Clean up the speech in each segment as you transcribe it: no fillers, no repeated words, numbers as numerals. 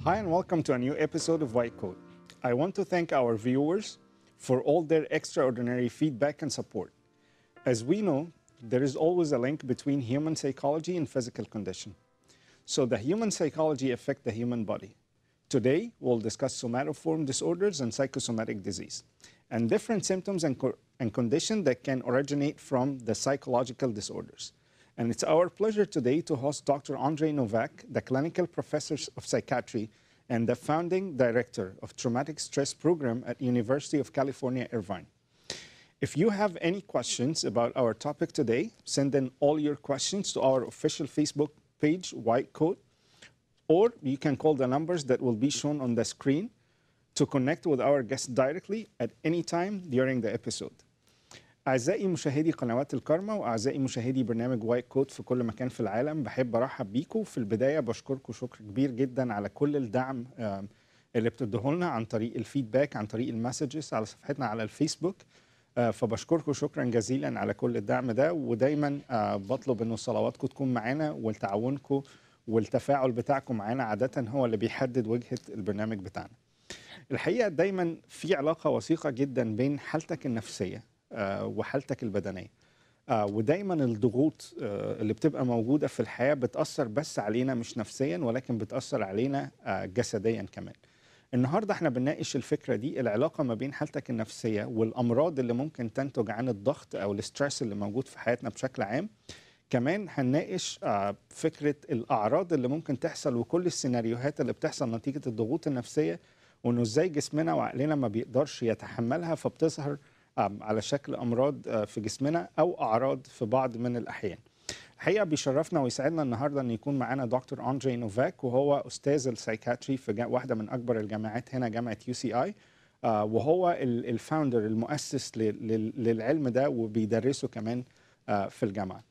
Hi and welcome to a new episode of White Coat. I want to thank our viewers for all their extraordinary feedback and support. As we know, there is always a link between human psychology and physical condition. So the human psychology affects the human body. Today, we'll discuss somatoform disorders and psychosomatic disease, and different symptoms and conditions that can originate from the psychological disorders. And it's our pleasure today to host Dr. Andrei Novac, the clinical professor of psychiatry and the founding director of Traumatic Stress Program at University of California, Irvine. If you have any questions about our topic today, send in all your questions to our official Facebook page, White Coat, or you can call the numbers that will be shown on the screen to connect with our guest directly at any time during the episode. أعزائي مشاهدي قنوات الكرمة وأعزائي مشاهدي برنامج وايت كوت في كل مكان في العالم، بحب أرحب بيكم. في البداية بشكركم شكر كبير جدا على كل الدعم اللي بتدوه لنا عن طريق الفيدباك، عن طريق المسجز على صفحتنا على الفيسبوك. فبشكركم شكرا جزيلا على كل الدعم ده، ودايما بطلب إنه صلواتكم تكون معانا وتعاونكم والتفاعل بتاعكم معانا عادة هو اللي بيحدد وجهة البرنامج بتاعنا. الحقيقة دايما في علاقة وثيقة جدا بين حالتك النفسية وحالتك البدنية، ودايما الضغوط اللي بتبقى موجودة في الحياة بتأثر بس علينا مش نفسيا ولكن بتأثر علينا جسديا كمان. النهاردة احنا بنناقش الفكرة دي، العلاقة ما بين حالتك النفسية والأمراض اللي ممكن تنتج عن الضغط أو الاسترس اللي موجود في حياتنا بشكل عام. كمان هنناقش فكرة الأعراض اللي ممكن تحصل وكل السيناريوهات اللي بتحصل نتيجة الضغوط النفسية، وإنه إزاي جسمنا وعقلنا ما بيقدرش يتحملها فبتظهر على شكل أمراض في جسمنا أو أعراض في بعض من الأحيان. الحقيقة بيشرفنا ويسعدنا النهاردة أن يكون معنا دكتور أندري نوفاك، وهو أستاذ السايكاتري في واحدة من أكبر الجامعات هنا، جامعة UCI، وهو الفاوندر المؤسس للعلم ده وبيدرسه كمان في الجامعة.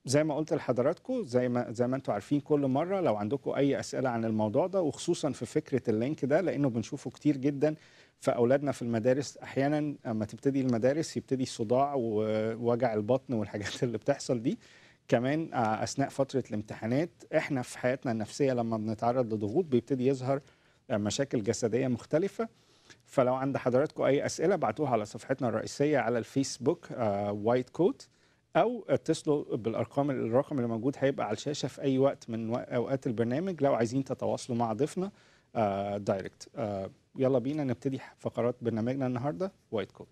زي ما قلت لحضراتكم، زي ما انتم عارفين كل مرة لو عندكم أي أسئلة عن الموضوع ده، وخصوصا في فكرة اللينك ده لأنه بنشوفه كتير جدا في أولادنا في المدارس. أحيانا لما تبتدي المدارس يبتدي الصداع ووجع البطن والحاجات اللي بتحصل دي. كمان أثناء فترة الامتحانات احنا في حياتنا النفسية لما بنتعرض لضغوط بيبتدي يظهر مشاكل جسدية مختلفة. فلو عند حضراتكم أي أسئلة بعتوها على صفحتنا الرئيسية على الفيسبوك وايت كوت، أو اتصلوا بالأرقام. الرقم اللي موجود هيبقى على الشاشة في أي وقت من أوقات البرنامج لو عايزين تتواصلوا مع ضيفنا دايركت. يلا بينا نبتدي فقرات برنامجنا النهاردة وايت كوت.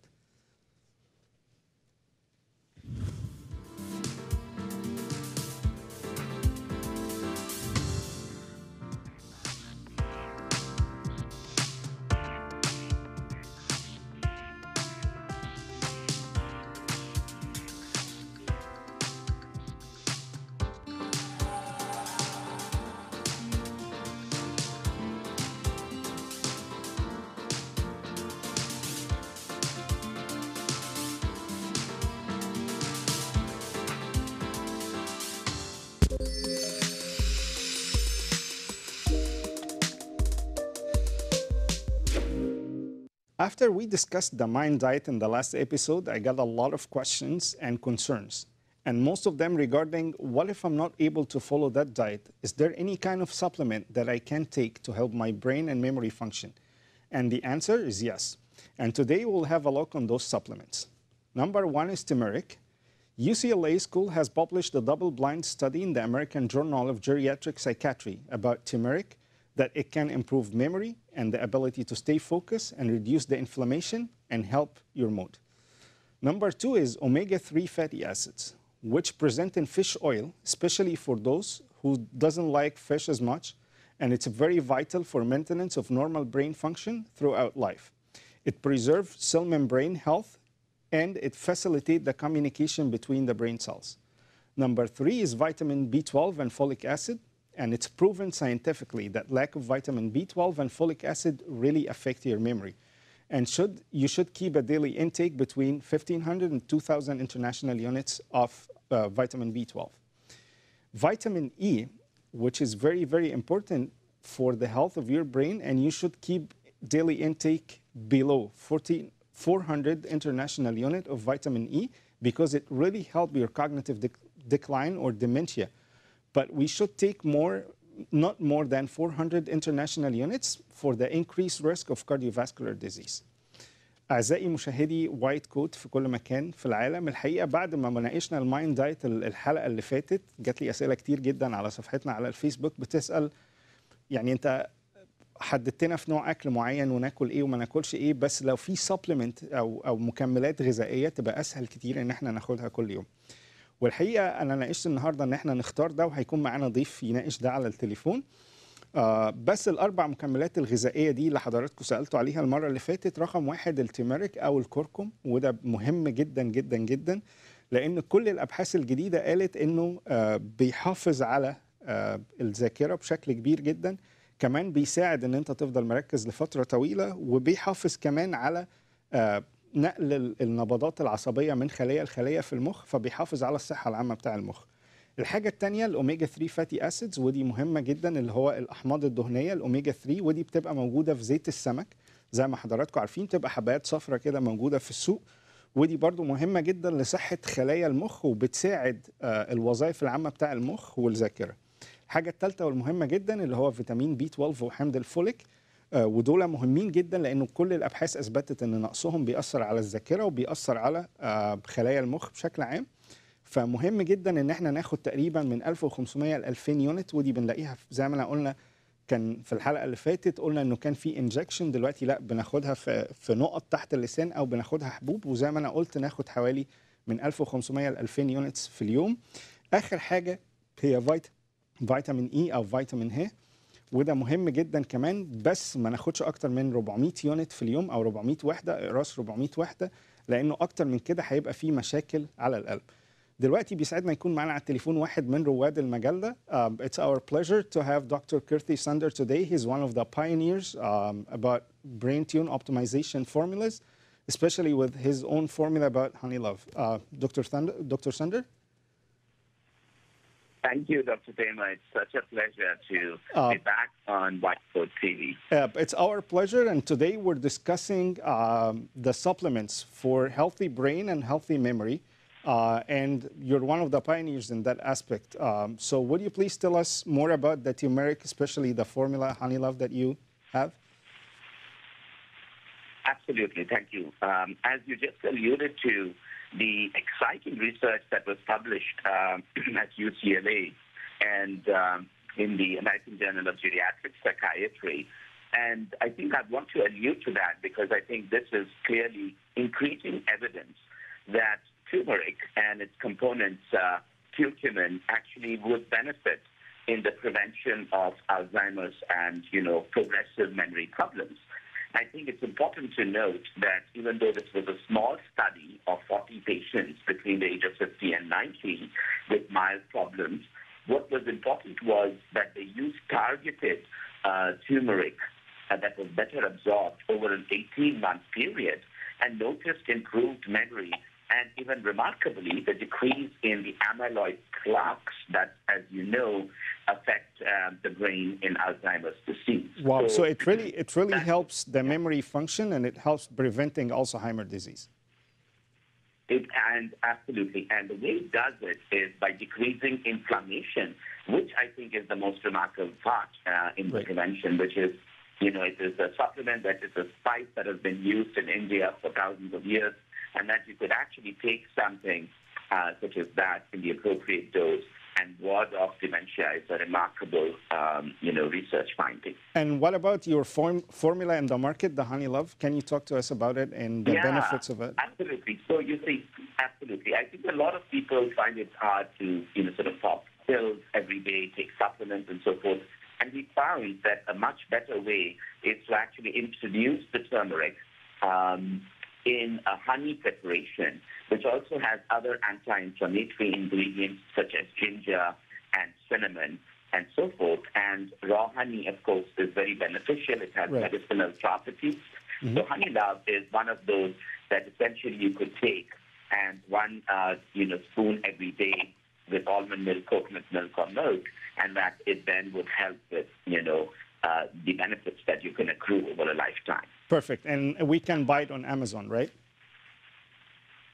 After we discussed the mind diet in the last episode, I got a lot of questions and concerns, and most of them regarding what if I'm not able to follow that diet? Is there any kind of supplement that I can take to help my brain and memory function? And the answer is yes. And today we'll have a look on those supplements. Number one is turmeric. UCLA School has published a double-blind study in the American Journal of Geriatric Psychiatry about turmeric, that it can improve memory and the ability to stay focused and reduce the inflammation and help your mood. Number two is omega-3 fatty acids, which present in fish oil, especially for those who doesn't like fish as much, and it's very vital for maintenance of normal brain function throughout life. It preserves cell membrane health, and it facilitates the communication between the brain cells. Number three is vitamin B12 and folic acid, and it's proven scientifically that lack of vitamin B12 and folic acid really affect your memory. And you should keep a daily intake between 1,500 and 2,000 international units of vitamin B12. Vitamin E, which is very, very important for the health of your brain, and you should keep daily intake below 400 international unit of vitamin E because it really helps your cognitive decline or dementia. But we should take more not more than 400 international units for the increased risk of cardiovascular disease. أعزائي مشاهدي وايت كوت في كل مكان في العالم، الحقيقة بعد ما ناقشنا المايند دايت الحلقة اللي فاتت جات لي أسئلة كتير جدا على صفحتنا على الفيسبوك بتسأل يعني أنت حددتنا في نوع أكل معين وناكل إيه وما ناكلش إيه، بس لو في سبلمنت أو مكملات غذائية تبقى أسهل كتير إن إحنا ناخدها كل يوم. والحقيقة أنا ناقشت النهاردة إن إحنا نختار ده، وهيكون معانا ضيف يناقش ده على التليفون. بس الأربع مكملات الغذائية دي اللي حضراتكم سألتوا عليها المرة اللي فاتت، رقم واحد التيميريك أو الكركم، وده مهم جدا جدا جدا لأن كل الأبحاث الجديدة قالت إنه بيحافظ على الذاكرة بشكل كبير جدا، كمان بيساعد إن أنت تفضل مركز لفترة طويلة، وبيحافظ كمان على نقل النبضات العصبية من خلية لخلية في المخ، فبيحافظ على الصحة العامة بتاع المخ. الحاجة التانية الأوميجا 3 فاتي أسيدز، ودي مهمة جدا، اللي هو الأحماض الدهنية الأوميجا 3، ودي بتبقى موجودة في زيت السمك زي ما حضراتكم عارفين، تبقى حبات صفرة كده موجودة في السوق، ودي برضو مهمة جدا لصحة خلايا المخ وبتساعد الوظائف العامة بتاع المخ والذاكرة. الحاجة الثالثة والمهمة جدا اللي هو فيتامين بي 12 وحمض الفوليك، ودول مهمين جدا لأنه كل الأبحاث أثبتت أن نقصهم بيأثر على الذاكرة وبيأثر على خلايا المخ بشكل عام. فمهم جدا ان احنا ناخد تقريبا من 1500 ل 2000 يونت، ودي بنلاقيها زي ما قلنا كان في الحلقه اللي فاتت، قلنا انه كان في انجكشن، دلوقتي لا بناخدها في نقط تحت اللسان او بناخدها حبوب، وزي ما انا قلت ناخد حوالي من 1500 ل 2000 يونتس في اليوم. اخر حاجه هي فيتامين اي او فيتامين ه، وده مهم جدا كمان، بس ما ناخدش اكتر من 400 يونت في اليوم او 400 وحده، اقراص 400 وحده، لانه اكتر من كده هيبقى فيه مشاكل على القلب. دلوقتي بيسعدنا يكون معنا على التليفون واحد من رواد المجلة. It's our pleasure to have Dr. Kirti Sunder today. He's one of the pioneers about brain tune optimization formulas, especially with his own formula about honey love. Dr. Sunder? Thank you, Dr. Tamer. It's such a pleasure to be back on White Coat TV. It's our pleasure, and today we're discussing the supplements for healthy brain and healthy memory. And you're one of the pioneers in that aspect. So would you please tell us more about the turmeric, especially the formula Honey Love that you have? Absolutely, thank you. As you just alluded to, the exciting research that was published at UCLA and in the American Journal of Geriatric Psychiatry. And I think I want to allude to that because I think this is clearly increasing evidence that turmeric and its components, curcumin, actually would benefit in the prevention of Alzheimer's and, progressive memory problems. I think it's important to note that even though this was a small study of 40 patients between the age of 50 and 90 with mild problems, what was important was that they used targeted turmeric that was better absorbed over an 18-month period and noticed improved memory and even remarkably, the decrease in the amyloid plaques that, as you know, affect the brain in Alzheimer's disease. Wow! So it really helps the memory function, and it helps preventing Alzheimer's disease. And absolutely, and the way it does it is by decreasing inflammation, which I think is the most remarkable part in the prevention, which is, it is a supplement that is a spice that has been used in India for thousands of years. And that you could actually take something such as that in the appropriate dose and ward off dementia is a remarkable, research finding. And what about your formula in the market, the Honey Love? Can you talk to us about it and the benefits of it? Absolutely. So you see, absolutely. I think a lot of people find it hard to, sort of pop pills every day, take supplements and so forth. And we found that a much better way is to actually introduce the turmeric in a honey preparation, which also has other anti-inflammatory ingredients such as ginger and cinnamon and so forth. And raw honey, of course, is very beneficial. It has medicinal properties. Mm-hmm. So Honey Love is one of those that essentially you could take and one spoon every day with almond milk, coconut milk, or milk, and that it then would help with, the benefits that you can accrue over a lifetime. Perfect. And we can buy it on Amazon, right?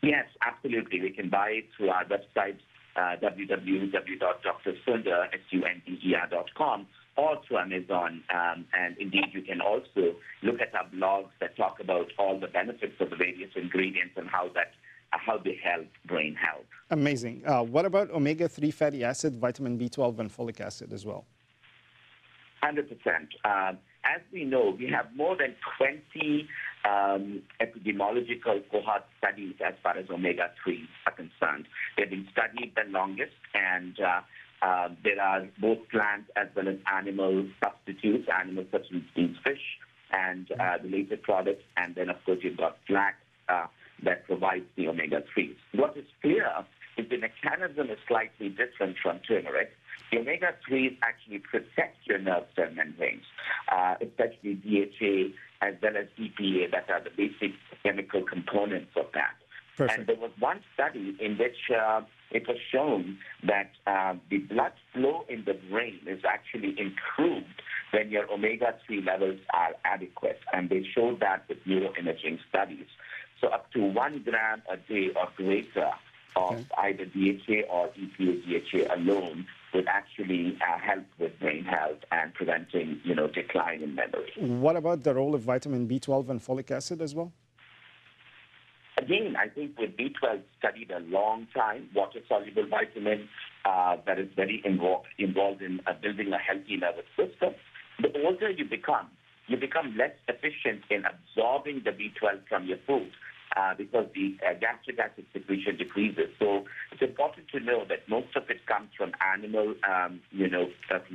Yes, absolutely. We can buy it through our website, www.drsundar.com, or through Amazon. And indeed, you can also look at our blogs that talk about all the benefits of the various ingredients and how they help brain health. Amazing. What about omega-3 fatty acid, vitamin B12, and folic acid as well? 100%. As we know, we have more than 20 epidemiological cohort studies as far as omega-3 are concerned. They've been studied the longest, and there are both plant as well as animal substitutes, animal substitutes means fish, and related products. And then, of course, you've got flax that provides the omega-3s. What is clear is the mechanism is slightly different from turmeric. The omega-3s actually protect your nerve cell membranes, especially DHA as well as EPA, that are the basic chemical components of that. Perfect. And there was one study in which it was shown that the blood flow in the brain is actually improved when your omega-3 levels are adequate. And they showed that with neuroimaging studies. So up to 1 gram a day or greater of either DHA or EPA DHA alone would actually help with brain health and preventing, decline in memory. What about the role of vitamin B12 and folic acid as well? Again, I think with B12 studied a long time, water-soluble vitamin that is very involved in building a healthy nervous system. The older you become less efficient in absorbing the B12 from your food because the gastric acid secretion decreases. So it's important to know that most of it comes from animal, from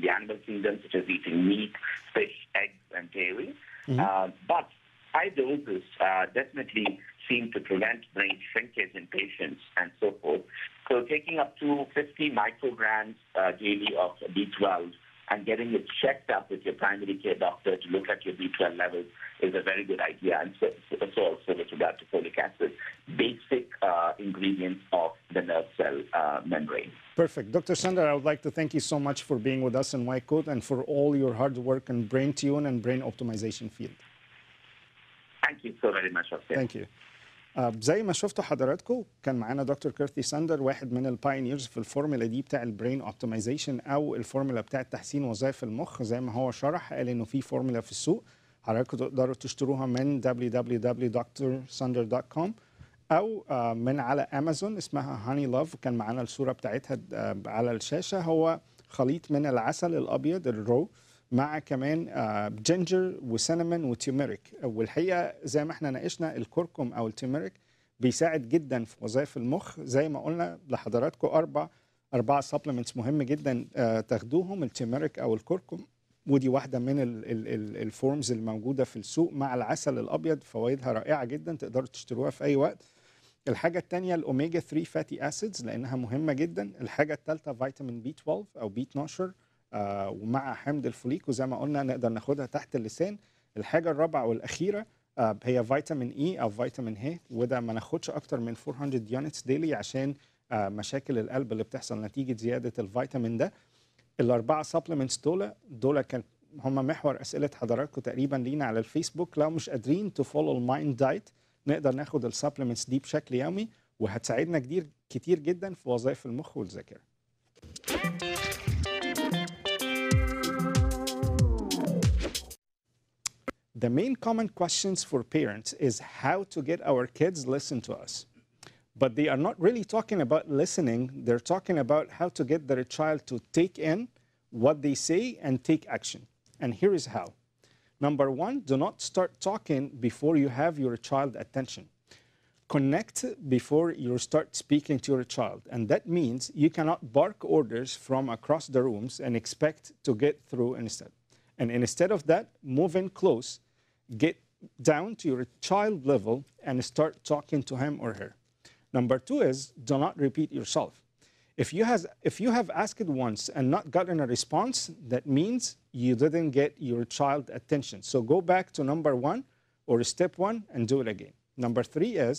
the animal kingdom, such as eating meat, fish, eggs, and dairy. But high doses definitely seem to prevent brain shrinkage in patients and so forth. So taking up to 50 micrograms daily of B12 and getting it checked up with your primary care doctor to look at your B12 levels is a very good idea. And so also with regard to folic acid, basic ingredients of the nerve cell membrane. Perfect. Dr. Sundar, I would like to thank you so much for being with us in White Coat and for all your hard work in brain tune and brain optimization field. Thank you so very much, Hussein. Thank you. زي ما شفتوا حضراتكم كان معانا دكتور كيرثي ساندر، واحد من الباينيرز في الفورمولا دي بتاع البرين اوبتمايزيشن او الفورمولا بتاع تحسين وظائف المخ. زي ما هو شرح قال انه في فورمولا في السوق حضراتكم تقدروا تشتروها من www.drsunder.com او من على امازون اسمها هاني لاف. كان معانا الصوره بتاعتها على الشاشه. هو خليط من العسل الابيض الرو مع كمان جينجر وسينامون وتيوميريك. والحقيقه زي ما احنا ناقشنا الكركم او التيوميريك بيساعد جدا في وظائف المخ. زي ما قلنا لحضراتكم اربع سبلمنتس مهم جدا تاخدوهم، التيوميريك او الكركم، ودي واحده من الفورمز الموجوده في السوق مع العسل الابيض. فوائدها رائعه جدا، تقدروا تشتروها في اي وقت. الحاجه الثانيه الاوميجا 3 فاتي اسيدز لانها مهمه جدا. الحاجه الثالثه فيتامين بي 12 او بي 12 ومع حمض الفوليك، وزي ما قلنا نقدر ناخدها تحت اللسان. الحاجه الرابعه والاخيره هي فيتامين اي او فيتامين ه، وده ما ناخدش اكتر من 400 يونتس ديلي عشان مشاكل القلب اللي بتحصل نتيجه زياده الفيتامين ده. الاربعه سبلمنتس دول كان هم محور اسئله حضراتكم تقريبا لينا على الفيسبوك. لو مش قادرين تفولو المايند دايت نقدر ناخد السبلمنتس دي بشكل يومي، وهتساعدنا كتير جدا في وظائف المخ والذاكره. The main common questions for parents is how to get our kids listen to us. But they are not really talking about listening. They're talking about how to get their child to take in what they say and take action. And here is how. Number one, do not start talking before you have your child attention. Connect before you start speaking to your child. And that means you cannot bark orders from across the rooms and expect to get through instead. And instead of that, move in close, get down to your child level and start talking to him or her. Number two is do not repeat yourself. If you have asked once and not gotten a response, that means you didn't get your child attention. So go back to number one or step one and do it again. Number three is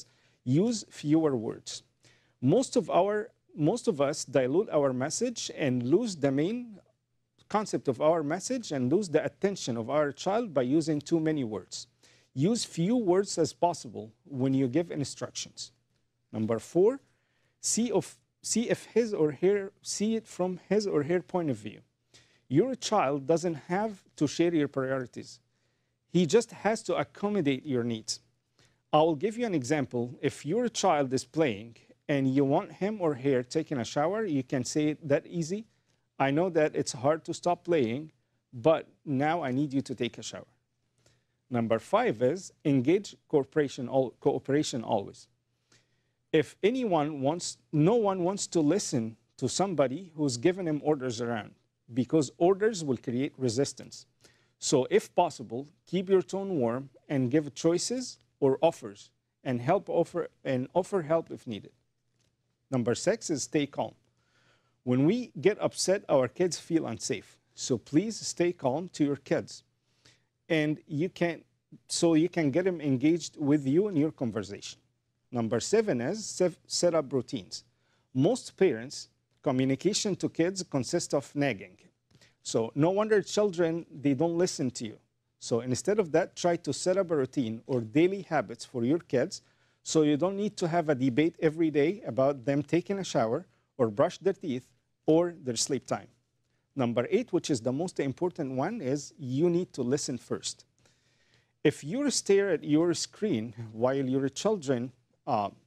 use fewer words. Most of us dilute our message and lose the main concept of our message and lose the attention of our child by using too many words. Use few words as possible when you give instructions. Number four, see it from his or her point of view. Your child doesn't have to share your priorities. He just has to accommodate your needs. I will give you an example. If your child is playing and you want him or her taking a shower, you can say it that easy. I know that it's hard to stop playing, but now I need you to take a shower. Number 5 is engage cooperation always. If no one wants to listen to somebody who's given him orders around, because orders will create resistance. So if possible, keep your tone warm and give choices or offers and offer help if needed. Number 6 is stay calm. When we get upset, our kids feel unsafe. So please stay calm to your kids. And you can get them engaged with you in your conversation. Number 7 is set up routines. Most parents, communication to kids consists of nagging. So no wonder children, they don't listen to you. So instead of that, try to set up a routine or daily habits for your kids so you don't need to have a debate every day about them taking a shower or brush their teeth or their sleep time. Number 8, which is the most important one, is you need to listen first. If you stare at your screen while your children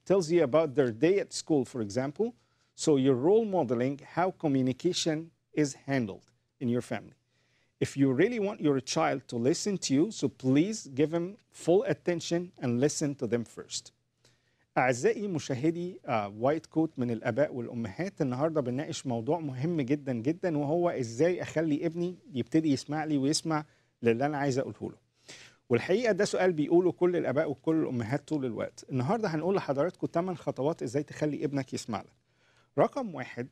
tells you about their day at school, for example, so you're role modeling how communication is handled in your family. If you really want your child to listen to you, so please give him full attention and listen to them first. أعزائي مشاهدي وايت كوت من الآباء والأمهات، النهاردة بنناقش موضوع مهم جدا جدا، وهو إزاي أخلي ابني يبتدي يسمع لي ويسمع للي أنا عايز أقوله له. والحقيقة ده سؤال بيقوله كل الآباء وكل الأمهات طول الوقت. النهاردة هنقول لحضراتكم 8 خطوات إزاي تخلي ابنك يسمع لك. رقم 1،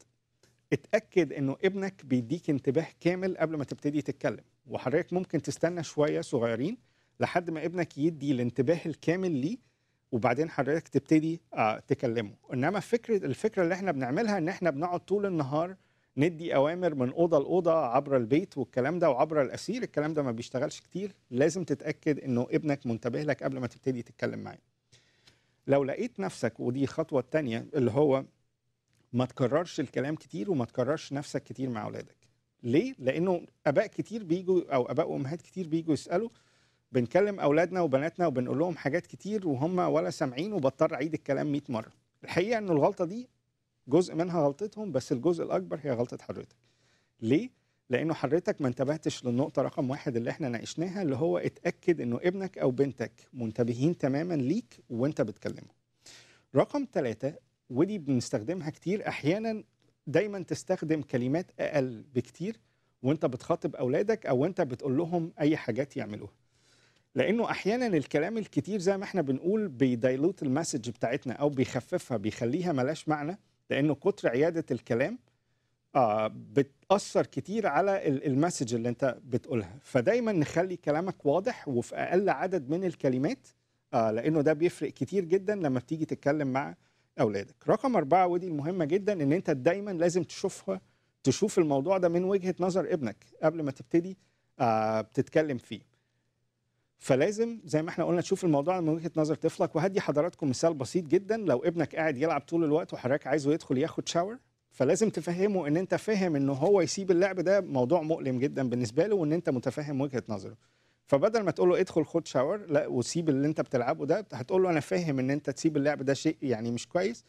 اتأكد إنه ابنك بيديك انتباه كامل قبل ما تبتدي تتكلم، وحضرتك ممكن تستنى شوية صغيرين لحد ما ابنك يدي الانتباه الكامل ليه، وبعدين حضرتك تبتدي تكلمه. إنما الفكرة اللي احنا بنعملها إن احنا بنقعد طول النهار ندي أوامر من أوضة لأوضة عبر البيت والكلام ده وعبر الأسير، الكلام ده ما بيشتغلش كتير. لازم تتأكد إنه ابنك منتبه لك قبل ما تبتدي تتكلم معاه. لو لقيت نفسك، ودي الخطوة التانية اللي هو ما تكررش الكلام كتير وما تكررش نفسك كتير مع أولادك. ليه؟ لأنه آباء كتير بيجوا أو آباء وأمهات كتير بيجوا يسألوا، بنكلم أولادنا وبناتنا وبنقول لهم حاجات كتير وهم ولا سامعين، وبضطر أعيد الكلام 100 مرة. الحقيقة إنه الغلطة دي جزء منها غلطتهم، بس الجزء الأكبر هي غلطة حضرتك. ليه؟ لأنه حضرتك ما انتبهتش للنقطة رقم 1 اللي احنا ناقشناها، اللي هو اتأكد إنه ابنك أو بنتك منتبهين تماما ليك وانت بتكلمه. رقم 3، ودي بنستخدمها كتير أحيانا، دايما تستخدم كلمات أقل بكتير وانت بتخاطب أولادك أو انت بتقول لهم أي حاجات يعملوها. لأنه أحيانا الكلام الكتير زي ما احنا بنقول بيدايلوت المسج بتاعتنا أو بيخففها، بيخليها ملاش معنى، لأنه كتر عيادة الكلام بتأثر كتير على المسج اللي انت بتقولها. فدايما نخلي كلامك واضح وفي أقل عدد من الكلمات، لأنه ده بيفرق كتير جدا لما بتيجي تتكلم مع أولادك. رقم 4، ودي المهمة جدا، إن أنت دايما لازم تشوف الموضوع ده من وجهة نظر ابنك قبل ما تبتدي بتتكلم فيه. فلازم زي ما احنا قلنا تشوف الموضوع من وجهة نظر طفلك. وهدي حضراتكم مثال بسيط جدا. لو ابنك قاعد يلعب طول الوقت وحضرتك عايزه يدخل ياخد شاور، فلازم تفهمه ان انت فاهم انه هو يسيب اللعب ده موضوع مؤلم جدا بالنسبة له، وان انت متفهم وجهة نظره. فبدل ما تقول له ادخل خد شاور، لا وسيب اللي انت بتلعبه ده، هتقول له انا فاهم ان انت تسيب اللعب ده شيء يعني مش كويس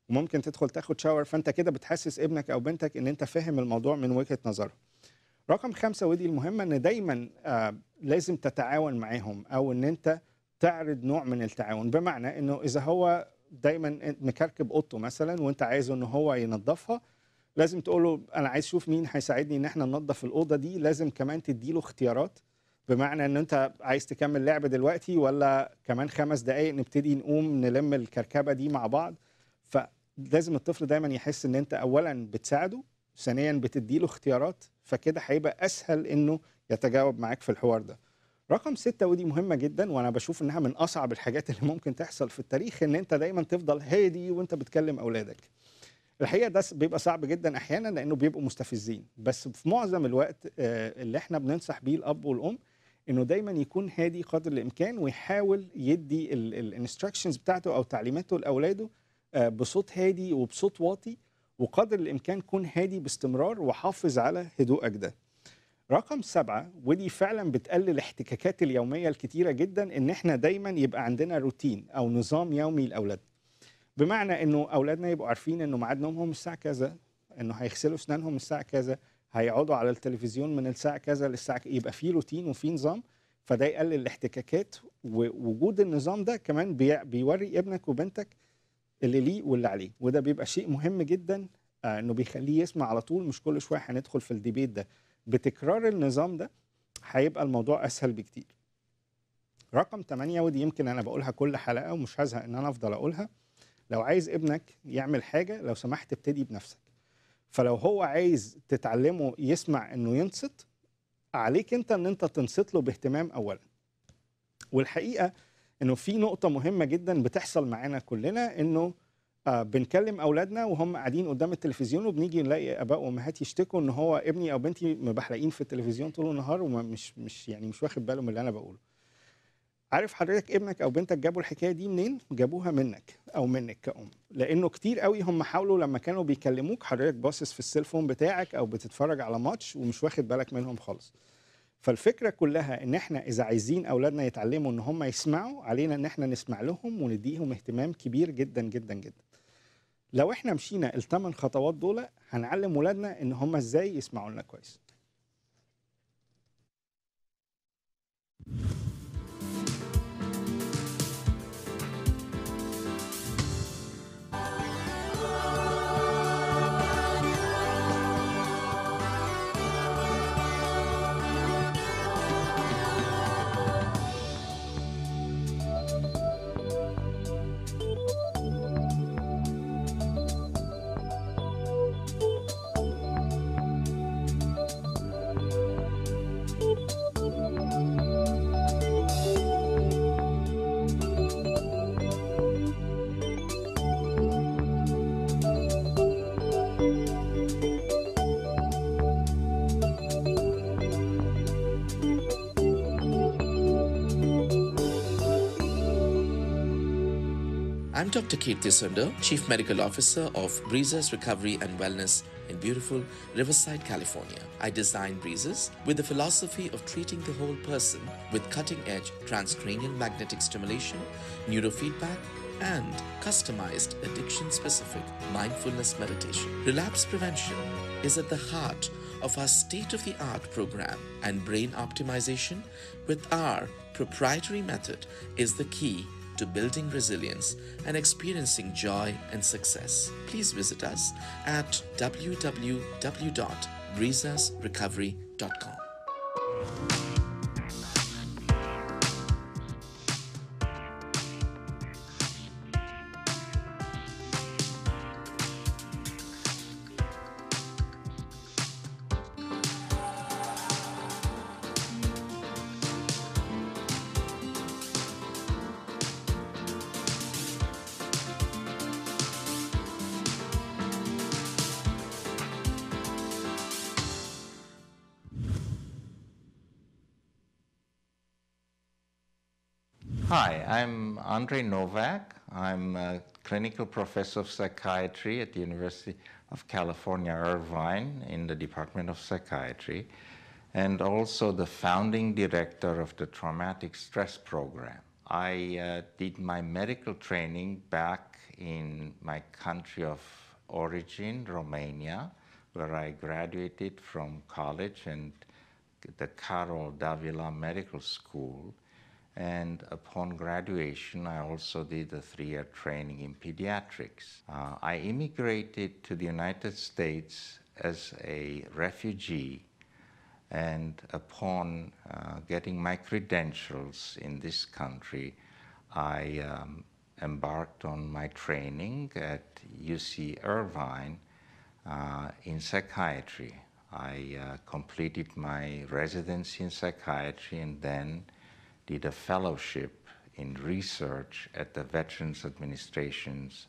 وممكن تدخل تاخد شاور. فانت كده بتحسس ابنك او بنتك ان انت فاهم الموضوع من وجهة نظره. رقم 5، ودي المهمة، ان دايما لازم تتعاون معاهم او ان انت تعرض نوع من التعاون. بمعنى انه اذا هو دايما مكركب اوضته مثلا وانت عايزه ان هو ينظفها، لازم تقول له انا عايز اشوف مين هيساعدني ان احنا ننظف الاوضه دي. لازم كمان تديله اختيارات، بمعنى ان انت عايز تكمل لعب دلوقتي ولا كمان 5 دقائق نبتدي نقوم نلم الكركبه دي مع بعض. فلازم الطفل دايما يحس ان انت اولا بتساعده، ثانيا بتديله اختيارات، فكده هيبقى اسهل انه يتجاوب معاك في الحوار ده. رقم 6، ودي مهمة جدا وانا بشوف انها من اصعب الحاجات اللي ممكن تحصل في التاريخ، ان انت دايما تفضل هادي وانت بتكلم اولادك. الحقيقة ده بيبقى صعب جدا احيانا لانه بيبقوا مستفزين، بس في معظم الوقت اللي احنا بننصح بيه الاب والام انه دايما يكون هادي قدر الامكان، ويحاول يدي الانستراكشنز بتاعته او تعليماته لاولاده بصوت هادي وبصوت واطي، وقدر الإمكان كون هادي باستمرار وحافظ على هدوءك ده. رقم 7، ودي فعلا بتقلل الاحتكاكات اليومية الكتيرة جدا، إن إحنا دايما يبقى عندنا روتين أو نظام يومي لأولادنا. بمعنى إنه أولادنا يبقوا عارفين إنه ميعاد نومهم الساعة كذا، إنه هيغسلوا أسنانهم الساعة كذا، هيقعدوا على التلفزيون من الساعة كذا للساعة يبقى في روتين وفي نظام. فده يقلل الاحتكاكات، ووجود النظام ده كمان بيوري ابنك وبنتك اللي ليه واللي عليه، وده بيبقى شيء مهم جدا. إنه بيخليه يسمع على طول، مش كل شوية هندخل في الديبيت ده. بتكرار النظام ده هيبقى الموضوع أسهل بكتير. رقم 8، ودي يمكن أنا بقولها كل حلقة ومش هزهق إن أنا أفضل أقولها، لو عايز ابنك يعمل حاجة لو سمحت ابتدي بنفسك. فلو هو عايز تتعلمه يسمع إنه ينصت، عليك أنت إن أنت تنصت له باهتمام أولا. والحقيقة إنه في نقطة مهمة جدا بتحصل معانا كلنا، إنه بنكلم أولادنا وهم قاعدين قدام التلفزيون، وبنيجي نلاقي آباء وأمهات يشتكوا إن هو ابني أو بنتي مبحلقين في التلفزيون طول النهار ومش واخد باله من اللي أنا بقوله. عارف حضرتك ابنك أو بنتك جابوا الحكاية دي منين؟ جابوها منك أو منك كأم، لأنه كتير قوي هم حاولوا لما كانوا بيكلموك حضرتك باصص في السيلفون بتاعك أو بتتفرج على ماتش ومش واخد بالك منهم خالص. فالفكرة كلها إن إحنا إذا عايزين أولادنا يتعلموا إن هم يسمعوا، علينا إن إحنا نسمع لهم ونديهم اهتمام كبير جدا جدا جدا. لو إحنا مشينا ال8 خطوات دول هنعلم ولادنا إن هم إزاي يسمعوا لنا كويس. I'm Dr. Kirti Sundar, Chief Medical Officer of Breezes Recovery and Wellness in beautiful Riverside, California. I designed Breezes with the philosophy of treating the whole person with cutting-edge transcranial magnetic stimulation, neurofeedback, and customized addiction-specific mindfulness meditation. Relapse prevention is at the heart of our state-of-the-art program, and brain optimization with our proprietary method is the key to building resilience and experiencing joy and success. Please visit us at www.breezesrecovery.com. Hi, I'm Andrei Novac. I'm a clinical professor of psychiatry at the University of California, Irvine, in the Department of Psychiatry, and also the founding director of the Traumatic Stress Program. I did my medical training back in my country of origin, Romania, where I graduated from college and the Carol Davila Medical School. And upon graduation, I also did a 3-year training in pediatrics. I immigrated to the United States as a refugee, and upon getting my credentials in this country, I embarked on my training at UC Irvine in psychiatry. I completed my residency in psychiatry and then did a fellowship in research at the Veterans Administration's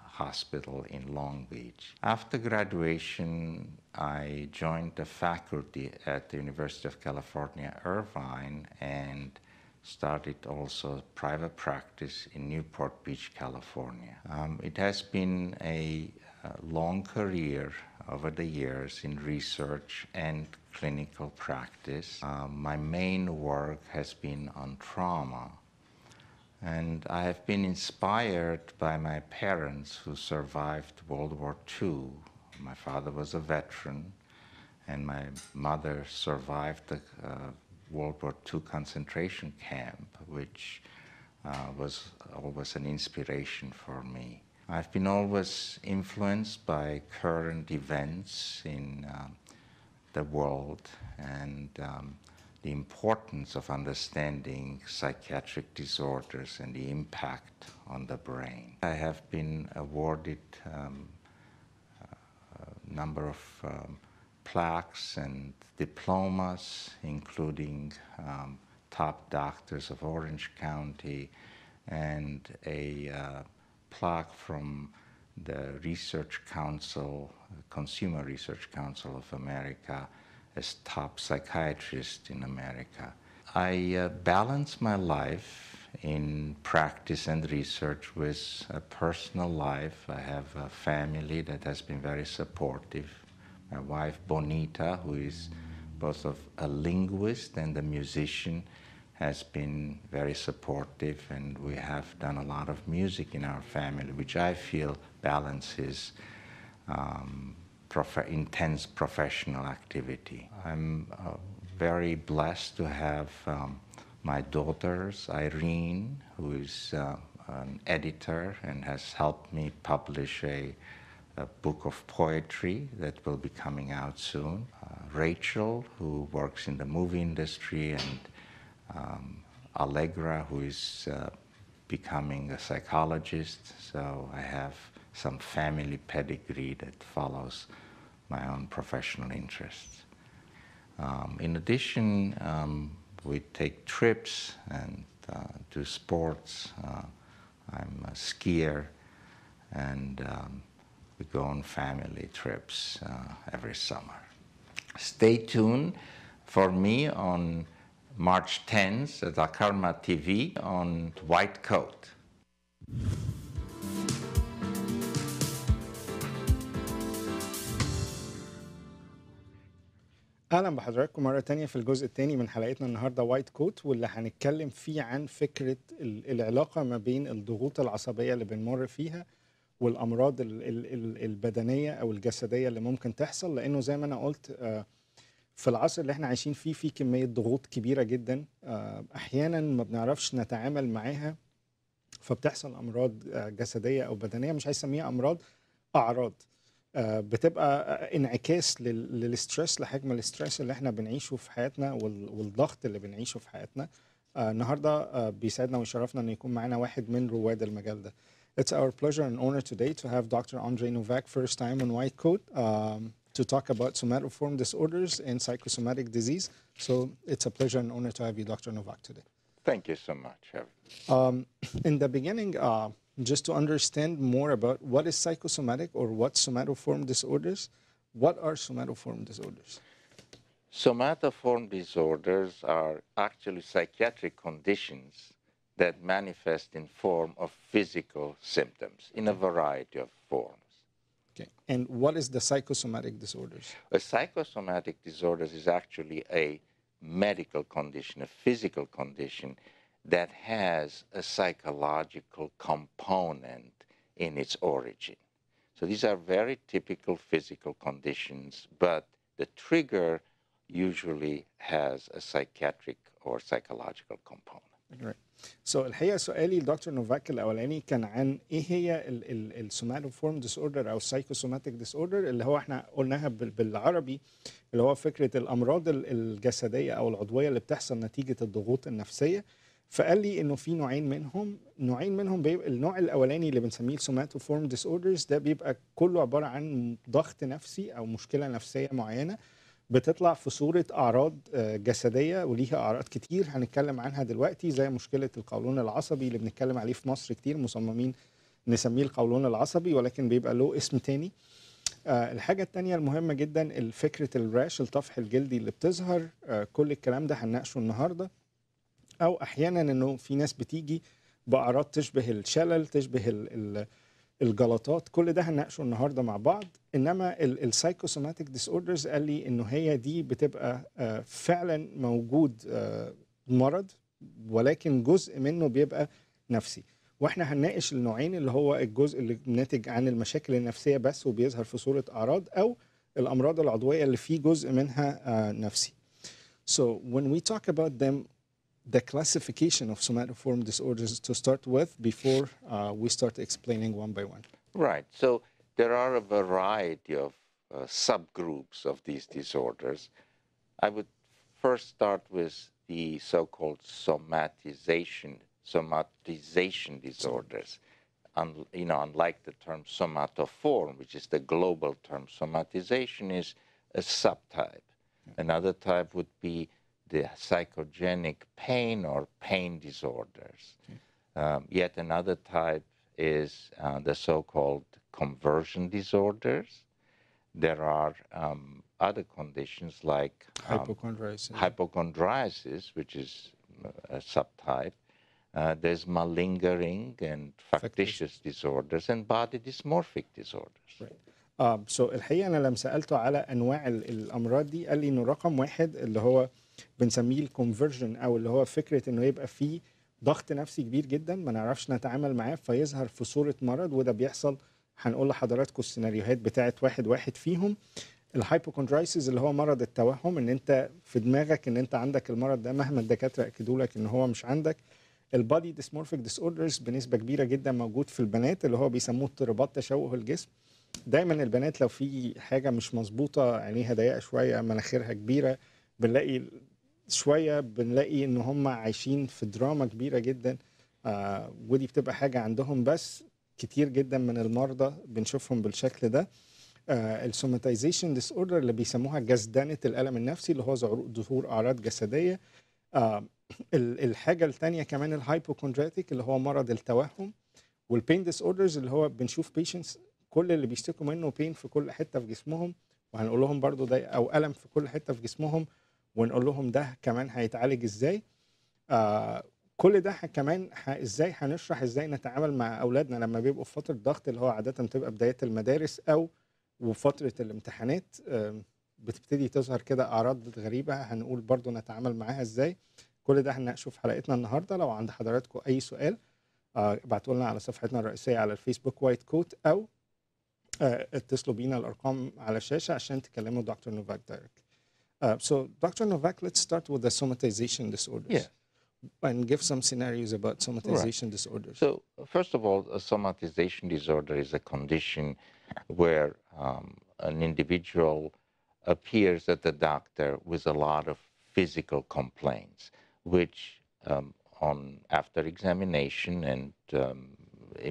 hospital in Long Beach. After graduation, I joined the faculty at the University of California, Irvine, and started also private practice in Newport Beach, California. It has been a long career over the years in research and clinical practice. My main work has been on trauma. And I have been inspired by my parents who survived World War II. My father was a veteran, and my mother survived the World War II concentration camp, which was always an inspiration for me. I've been always influenced by current events in the world and the importance of understanding psychiatric disorders and the impact on the brain. I have been awarded a number of plaques and diplomas, including top doctors of Orange County and a plaque from the Research Council, Consumer Research Council of America, as top psychiatrist in America. I balance my life in practice and research with a personal life. I have a family that has been very supportive. My wife, Bonita, who is both a linguist and a musician, has been very supportive, and we have done a lot of music in our family, which I feel balances intense professional activity. I'm very blessed to have my daughters, Irene, who is an editor and has helped me publish a book of poetry that will be coming out soon. Rachel, who works in the movie industry, and Allegra, who is becoming a psychologist. So I have some family pedigree that follows my own professional interests. In addition, we take trips and do sports. I'm a skier, and we go on family trips every summer. Stay tuned for me on March 10th at Alkarma TV on White Coat. اهلا بحضراتكم مره تانية في الجزء الثاني من حلقتنا النهارده وايت كوت، واللي هنتكلم فيه عن فكره العلاقه ما بين الضغوط العصبيه اللي بنمر فيها والامراض البدنيه او الجسديه اللي ممكن تحصل، لانه زي ما انا قلت في العصر اللي احنا عايشين فيه في كميه ضغوط كبيره جدا، احيانا ما بنعرفش نتعامل معاها، فبتحصل امراض جسديه او بدنيه، مش عايز اسميها امراض، اعراض بتبقى انعكاس للستريس، لحجم الستريس اللي احنا بنعيشه في حياتنا والضغط اللي بنعيشه في حياتنا. النهارده بيسعدنا ويشرفنا ان يكون معانا واحد من رواد المجال ده. It's our pleasure and honor today to have Dr. Andrei Novac, first time on White Coat, to talk about somatoform disorders and psychosomatic disease. So it's a pleasure and honor to have you, Dr. Novac, today. Thank you so much. In the beginning, just to understand more about what is psychosomatic or what somatoform disorders, what are somatoform disorders? Somatoform disorders are actually psychiatric conditions that manifest in form of physical symptoms in a variety of forms. Okay. And what is the psychosomatic disorders? A psychosomatic disorders is actually a medical condition, a physical condition that has a psychological component in its origin. So these are very typical physical conditions, but the trigger usually has a psychiatric or psychological component. Right. So الحقيقة سؤالي لدكتور نوفاك الأولاني كان عن إيه هي السوماتوفورم ديسوردر أو السايكوسوماتيك ديسوردر، اللي هو إحنا قلناها بالعربي، اللي هو فكرة الأمراض الجسدية أو العضوية اللي بتحصل نتيجة الضغوط النفسية. فقال لي إنه في نوعين منهم بيبقى النوع الأولاني اللي بنسميه السوماتوفورم ديسوردرز، ده بيبقى كله عبارة عن ضغط نفسي أو مشكلة نفسية معينة بتطلع في صورة أعراض جسدية، وليها أعراض كتير هنتكلم عنها دلوقتي، زي مشكلة القولون العصبي اللي بنتكلم عليه في مصر كتير، مصممين نسميه القولون العصبي ولكن بيبقى له اسم تاني. الحاجة التانية المهمة جدا فكرة الراش، الطفح الجلدي اللي بتظهر، كل الكلام ده هنناقشه النهاردة. أو أحيانا إنه في ناس بتيجي بأعراض تشبه الشلل، تشبه الجلطات، كل ده هنناقشه النهارده مع بعض. انما السايكوسوماتيك ديس اوردرز قال لي انه هي دي بتبقى فعلا موجود مرض، ولكن جزء منه بيبقى نفسي. واحنا هنناقش النوعين، اللي هو الجزء اللي ناتج عن المشاكل النفسيه بس وبيظهر في صوره اعراض، او الامراض العضويه اللي فيه جزء منها نفسي. So when we talk about them, the classification of somatoform disorders to start with before we start explaining one by one. Right. So there are a variety of subgroups of these disorders. I would first start with the so-called somatization disorders. Unlike the term somatoform, which is the global term, somatization is a subtype. Another type would be the psychogenic pain or pain disorders. Yet another type is the so-called conversion disorders. There are other conditions like hypochondriasis, which is a subtype. There's malingering and factitious disorders and body dysmorphic disorders. Right. So الحقيقة أنا لما سألته على أنواع الأمراض دي قال لي إنه رقم واحد اللي هو بنسميه الكونفرجن، أو اللي هو فكرة إنه يبقى فيه ضغط نفسي كبير جدا ما نعرفش نتعامل معاه فيظهر في صورة مرض، وده بيحصل. هنقول لحضراتكم السيناريوهات بتاعت واحد فيهم. الهايبوكوندرايسيس اللي هو مرض التوهم، ان انت في دماغك ان انت عندك المرض ده مهما الدكاتره اكدوا لك ان هو مش عندك. البادي ديسمورفيك ديس اوردرز بنسبه كبيره جدا موجود في البنات، اللي هو بيسموه اضطرابات تشوه الجسم. دايما البنات لو في حاجه مش مظبوطه، عينيها ضيقه شويه، مناخيرها كبيره، بنلاقي ان هم عايشين في دراما كبيره جدا. ودي بتبقى حاجه عندهم، بس كتير جدا من المرضى بنشوفهم بالشكل ده. السوماتيزيشن ديس اوردر اللي بيسموها جسدانه الالم النفسي، اللي هو ظهور اعراض جسديه. الحاجه الثانيه كمان الهايبوكوندرياتيك اللي هو مرض التوهم. والبين ديس اوردرز اللي هو بنشوف بيشنتس كل اللي بيشتكوا منه بين في كل حته في جسمهم، وهنقول لهم برضو ده، او الم في كل حته في جسمهم، ونقول لهم ده كمان هيتعالج ازاي. كل ده كمان ازاي هنشرح ازاي نتعامل مع اولادنا لما بيبقوا في فتره ضغط، اللي هو عاده بتبقى بدايه المدارس او وفتره الامتحانات. بتبتدي تظهر كده اعراض غريبه، هنقول برضو نتعامل معاها ازاي. كل ده هنناقشه في حلقتنا النهارده. لو عند حضراتكم اي سؤال ابعتوا لنا على صفحتنا الرئيسيه على الفيسبوك وايت كوت، او اتصلوا بينا، الارقام على الشاشه عشان تكلموا دكتور نوفاك دايركت. So Dr. Novac, let's start with the somatization disorders. Yes. And give some scenarios about somatization disorders. So first of all, a somatization disorder is a condition where an individual appears at the doctor with a lot of physical complaints, which after examination and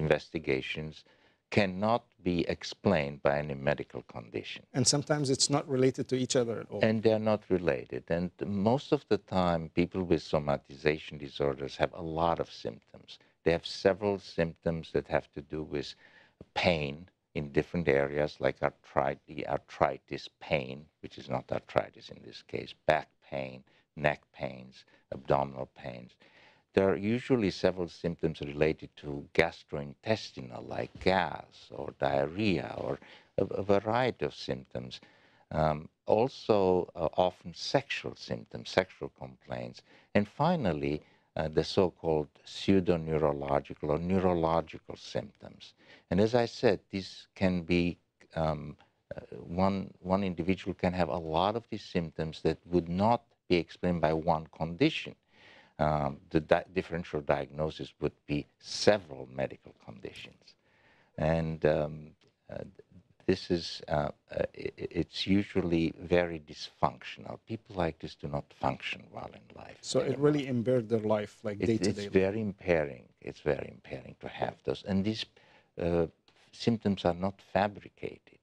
investigations cannot be explained by any medical condition. And sometimes it's not related to each other at all. And they're not related. And most of the time, people with somatization disorders have a lot of symptoms. They have several symptoms that have to do with pain in different areas, like the arthritis pain, which is not arthritis in this case, back pain, neck pains, abdominal pains. There are usually several symptoms related to gastrointestinal, like gas or diarrhea, or a variety of symptoms. Also, often sexual symptoms, sexual complaints. And finally, the so-called pseudoneurological or neurological symptoms. And as I said, these can be, one individual can have a lot of these symptoms that would not be explained by one condition. The differential diagnosis would be several medical conditions. And this is, it's usually very dysfunctional. People like this do not function well in life. So anymore. It really impaired their life, like day-to-day life. It's very impairing. It's very impairing to have those. And these symptoms are not fabricated.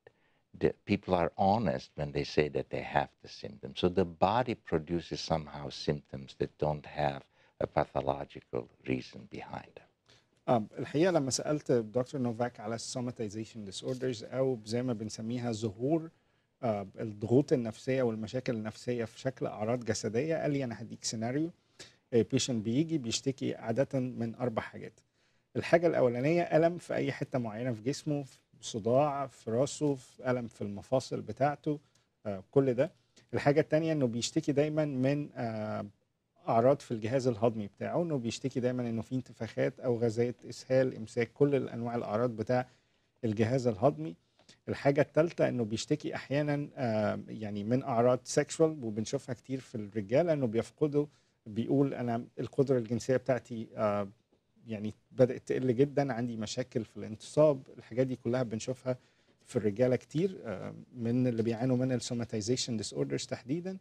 People are honest when they say that they have the symptoms. So the body produces somehow symptoms that don't have a pathological reason behind them. الحقيقة لما سألت دكتور نوفاك على السوماتيزيشن ديسوردرز، أو زي ما بنسميها ظهور الضغوط النفسية والمشاكل النفسية في شكل أعراض جسدية، قال لي أنا هديك سيناريو. بيشنت بيجي بيشتكي عادة من 4 حاجات. الحاجه الاولانيه الم في اي حته معينه في جسمه، في صداع في راسه، في الم في المفاصل بتاعته، كل ده. الحاجه الثانيه انه بيشتكي دايما من اعراض في الجهاز الهضمي بتاعه، انه بيشتكي دايما انه في انتفاخات او غازات، اسهال، امساك، كل الانواع الاعراض بتاع الجهاز الهضمي. الحاجه الثالثه انه بيشتكي احيانا يعني من اعراض سيكشوال، وبنشوفها كتير في الرجاله، انه بيفقدوا، بيقول انا القدره الجنسيه بتاعتي يعني بدات تقل جدا، عندي مشاكل في الانتصاب. الحاجات دي كلها بنشوفها في الرجاله كتير من اللي بيعانوا من السوماتيزيشن ديس اوردرز تحديدا.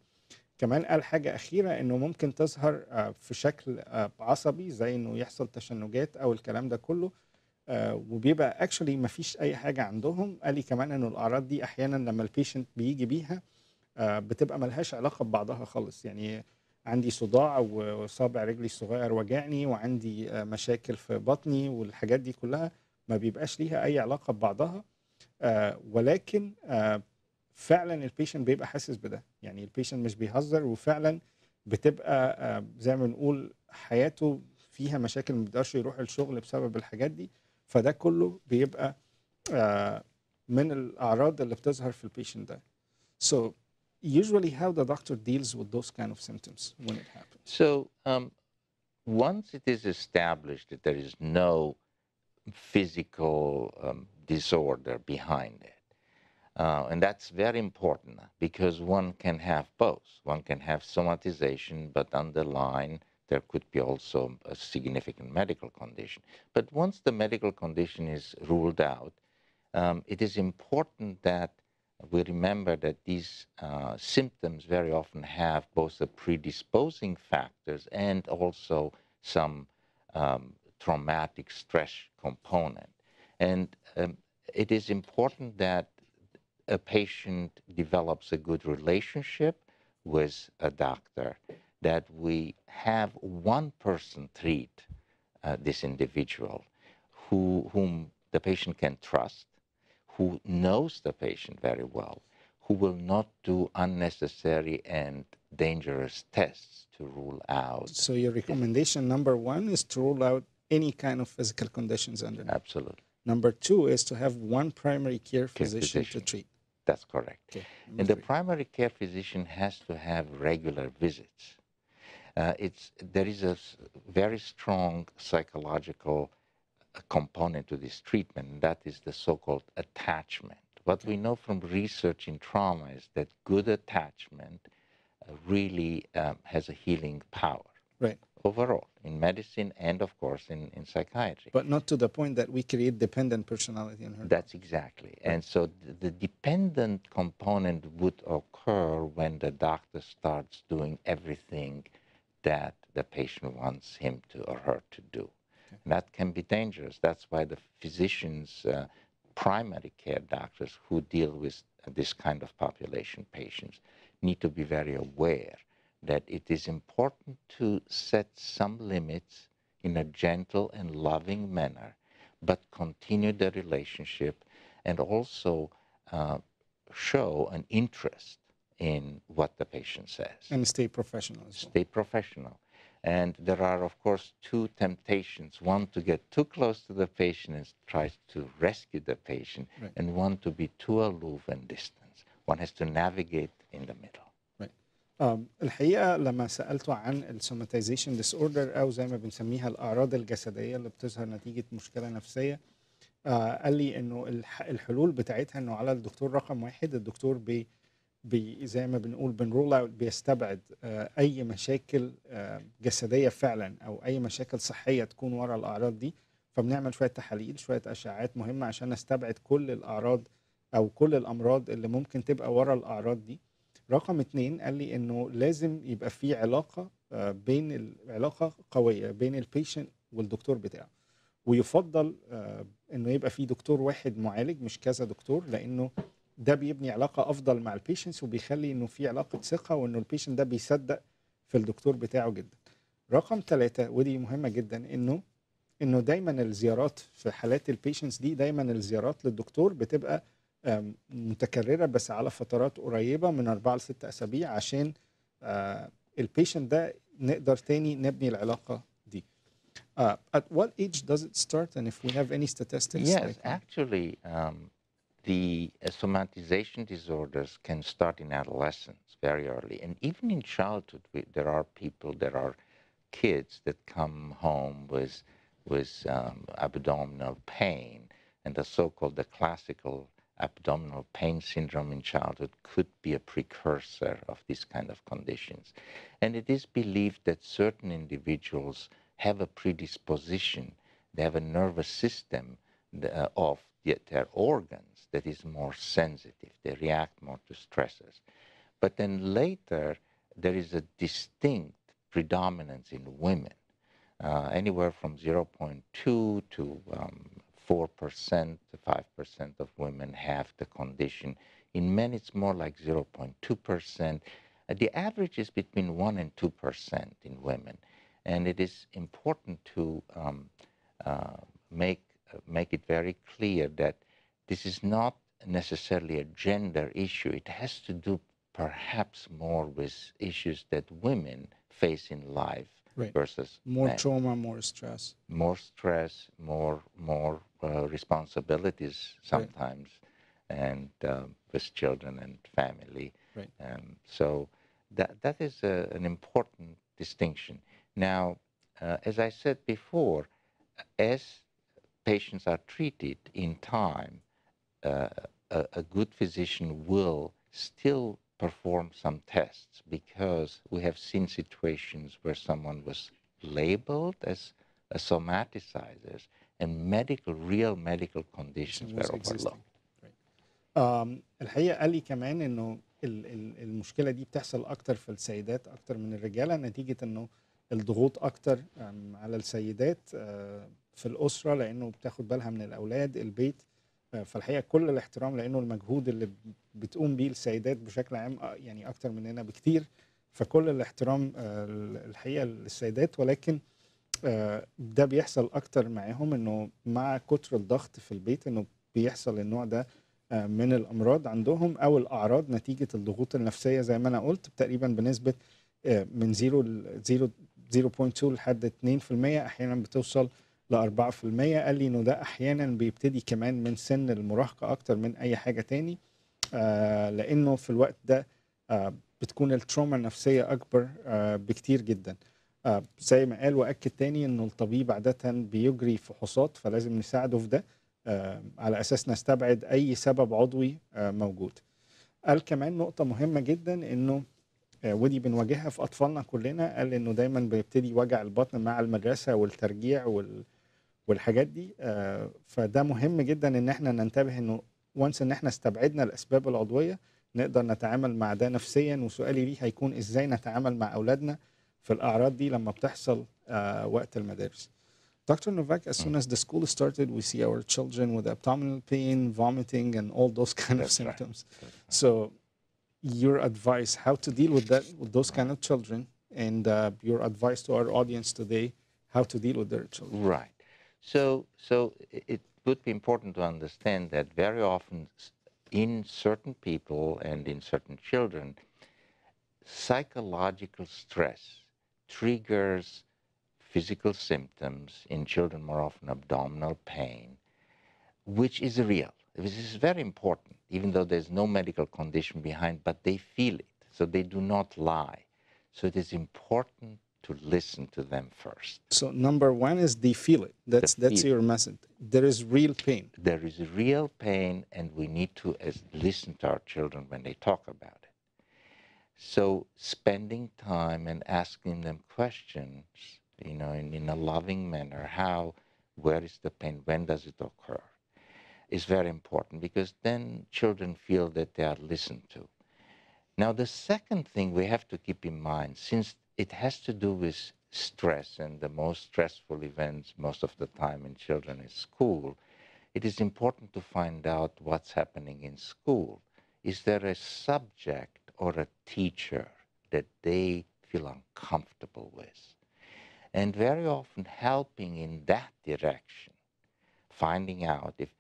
كمان قال حاجه اخيره انه ممكن تظهر في شكل عصبي، زي انه يحصل تشنجات او الكلام ده كله، وبيبقى اكشولي ما فيش اي حاجه عندهم. قال لي كمان انه الاعراض دي احيانا لما البيشنت بيجي بيها بتبقى ملهاش علاقه ببعضها خالص. يعني عندي صداع وصابع رجلي الصغير وجعني، وعندي مشاكل في بطني، والحاجات دي كلها ما بيبقاش ليها اي علاقه ببعضها، ولكن فعلا البيشنت بيبقى حاسس بده. يعني البيشنت مش بيهزر، وفعلا بتبقى زي ما بنقول حياته فيها مشاكل، ما بيقدرش يروح الشغل بسبب الحاجات دي. فده كله بيبقى من الأعراض اللي بتظهر في البيشنت ده. So usually how the doctor deals with those kind of symptoms when it happens? So once it is established that there is no physical disorder behind it, and that's very important because one can have both. One can have somatization, but underlying there could be also a significant medical condition. But once the medical condition is ruled out, it is important that we remember that these symptoms very often have both the predisposing factors and also some traumatic stress component. And it is important that a patient develops a good relationship with a doctor, that we have one person treat this individual whom the patient can trust, who knows the patient very well, who will not do unnecessary and dangerous tests to rule out. So your recommendation number one is to rule out any kind of physical conditions underneath. Absolutely. Number two is to have one primary care physician to treat. That's correct. Okay. And the primary care physician has to have regular visits. There is a very strong psychological component to this treatment, and that is the so-called attachment. What we know from research in trauma is that good attachment really has a healing power. Right. Overall, in medicine and, of course, in psychiatry. But not to the point that we create dependent personality in her. That's exactly. Right. And so the dependent component would occur when the doctor starts doing everything that the patient wants him to or her to do. Okay. And that can be dangerous. That's why the physicians, primary care doctors who deal with this kind of population patients need to be very aware that it is important to set some limits in a gentle and loving manner, but continue the relationship and also show an interest in what the patient says. And stay professional as well. Stay professional. And there are, of course, two temptations. One, to get too close to the patient and try to rescue the patient, right. And one, to be too aloof and distant. One has to navigate in the middle. الحقيقة لما سألته عن السوماتيزيشن ديس اوردر، أو زي ما بنسميها الأعراض الجسدية اللي بتظهر نتيجة مشكلة نفسية، قال لي إنه الحلول بتاعتها إنه على الدكتور رقم واحد، الدكتور زي ما بنقول بنرول اوت، بيستبعد أي مشاكل جسدية فعلا أو أي مشاكل صحية تكون ورا الأعراض دي. فبنعمل شوية تحاليل، شوية أشعاعات مهمة عشان نستبعد كل الأعراض أو كل الأمراض اللي ممكن تبقى ورا الأعراض دي. رقم 2 قال لي انه لازم يبقى في علاقه علاقه قويه بين البيشنت والدكتور بتاعه، ويفضل انه يبقى في دكتور واحد معالج مش كذا دكتور، لانه ده بيبني علاقه افضل مع البيشنتس وبيخلي انه في علاقه ثقه، وانه البيشنت ده بيصدق في الدكتور بتاعه جدا. رقم 3 ودي مهمه جدا، انه دايما الزيارات في حالات البيشنتس دي، دايما الزيارات للدكتور بتبقى متكررة بس على فترات قريبة من 4 ل 6 أسابيع، عشان البيشنت ده نقدر تاني نبني العلاقة دي. At what age does it start, and if we have any statistics? Yes, actually, the somatization disorders can start in adolescence very early. And even in childhood, there are kids that come home with abdominal pain. And the so-called the classical abdominal pain syndrome in childhood could be a precursor of these kind of conditions. And it is believed that certain individuals have a predisposition. They have a nervous system of their organs that is more sensitive. They react more to stresses. But then later, there is a distinct predominance in women, anywhere from 0.2 to 4% to 5% of women have the condition. In men, it's more like 0.2%. The average is between 1 and 2% in women. And it is important to make it very clear that this is not necessarily a gender issue. It has to do perhaps more with issues that women face in life versus more men. Trauma, more stress. More stress, more responsibilities sometimes, and with children and family. So that is an important distinction. Now, as I said before, as patients are treated in time, a good physician will still perform some tests, because we have seen situations where someone was labeled as a somaticizers and real medical conditions were overlooked. الحقيقة قال لي كمان انه المشكلة دي بتحصل اكتر في السيدات اكتر من الرجالة، نتيجة انه الضغوط اكتر على السيدات في الأسرة، لانه بتاخد بالها من الاولاد، البيت. فالحقيقة كل الاحترام، لانه المجهود اللي بتقوم بيه السيدات بشكل عام يعني اكتر مننا بكتير، فكل الاحترام الحقيقة للسيدات. ولكن ده بيحصل اكتر معاهم، انه مع كتر الضغط في البيت انه بيحصل النوع ده من الامراض عندهم، او الاعراض نتيجه الضغوط النفسيه زي ما انا قلت، تقريبا بنسبه من 0.2 لحد 2%، احيانا بتوصل ل 4%. قال لي انه ده احيانا بيبتدي كمان من سن المراهقه اكتر من اي حاجه تاني، لانه في الوقت ده بتكون التروما النفسيه اكبر بكتير جدا. زي ما قال واكد تاني انه الطبيب عاده بيجري فحوصات، فلازم نساعده في ده على اساس نستبعد اي سبب عضوي موجود. قال كمان نقطه مهمه جدا، انه ودي بنواجهها في اطفالنا كلنا. قال انه دايما بيبتدي وجع البطن مع المدرسه والترجيع والحاجات دي. فده مهم جدا ان احنا ننتبه، انه وانس ان احنا استبعدنا الاسباب العضويه نقدر نتعامل مع ده نفسيا. وسؤالي ليه هيكون ازاي نتعامل مع اولادنا في الاعراض دي لما بتحصل وقت المدارس. Dr. Novac, as soon as the school started, we see our children with abdominal pain, vomiting, and all those kind of symptoms. So your advice, how to deal with that, with those kind of children, and your advice to our audience today, how to deal with their children. Right. So it would be important to understand that very often in certain people and in certain children, psychological stress triggers physical symptoms, in children more often abdominal pain, which is real. This is very important, even though there's no medical condition behind, but they feel it, so they do not lie. So it is important to listen to them first. So number one is they feel it. That's your message. There is real pain. There is real pain, and we need to listen to our children when they talk about it. So spending time and asking them questions, you know, in a loving manner, where is the pain, when does it occur, is very important, because then children feel that they are listened to. Now, the second thing we have to keep in mind, since it has to do with stress, and the most stressful events most of the time in children is school, it is important to find out what's happening in school. Is there a subject or a teacher that they feel uncomfortable with? And very often helping in that direction, finding out if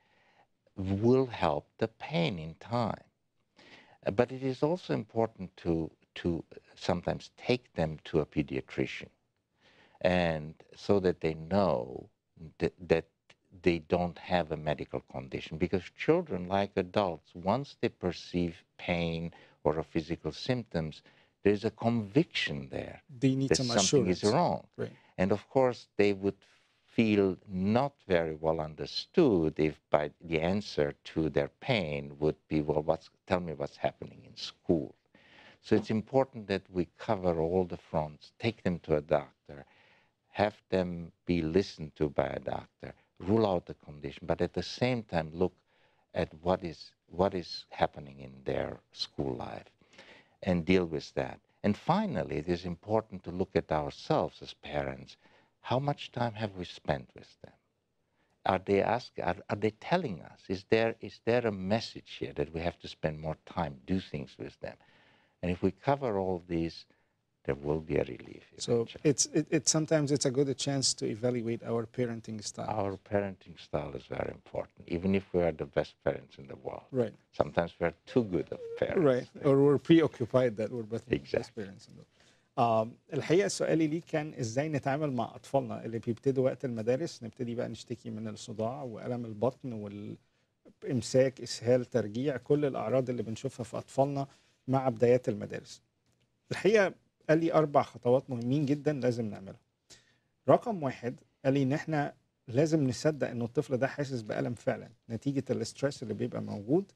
will help the pain in time. But it is also important to sometimes take them to a pediatrician and so that they know that they don't have a medical condition. Because children, like adults, once they perceive pain or a physical symptoms, there's a conviction there They need that some something is assurance. wrong. Right. And of course, they would feel not very well understood if by the answer to their pain would be, well, tell me what's happening in school. So it's important that we cover all the fronts, take them to a doctor, have them be listened to by a doctor, rule out the condition, but at the same time look at what is happening in their school life and deal with that. And finally, it is important to look at ourselves as parents. How much time have we spent with them? Are they telling us? Is there a message here that we have to spend more time, do things with them? And if we cover all these, there will be a relief eventually. So sometimes it's a good chance to evaluate our parenting style. Our parenting style is very important, even if we are the best parents in the world. Right. Sometimes we're too good of parents. Right. Or we're preoccupied that we're best Exactly. parents in the world. الحقيقة سؤالي ليك كان ازاي نتعامل مع أطفالنا اللي بيبتدوا وقت المدارس نبتدي بقى نشتكي من الصداع وألم البطن والإمساك إسهال ترجيع كل الأعراض اللي بنشوفها في أطفالنا مع بدايات المدارس. الحقيقة قال لي 4 خطوات مهمين جدا لازم نعملها. رقم 1 قال لي ان احنا لازم نصدق ان الطفل ده حاسس بألم فعلا نتيجة الاسترس اللي بيبقى موجود.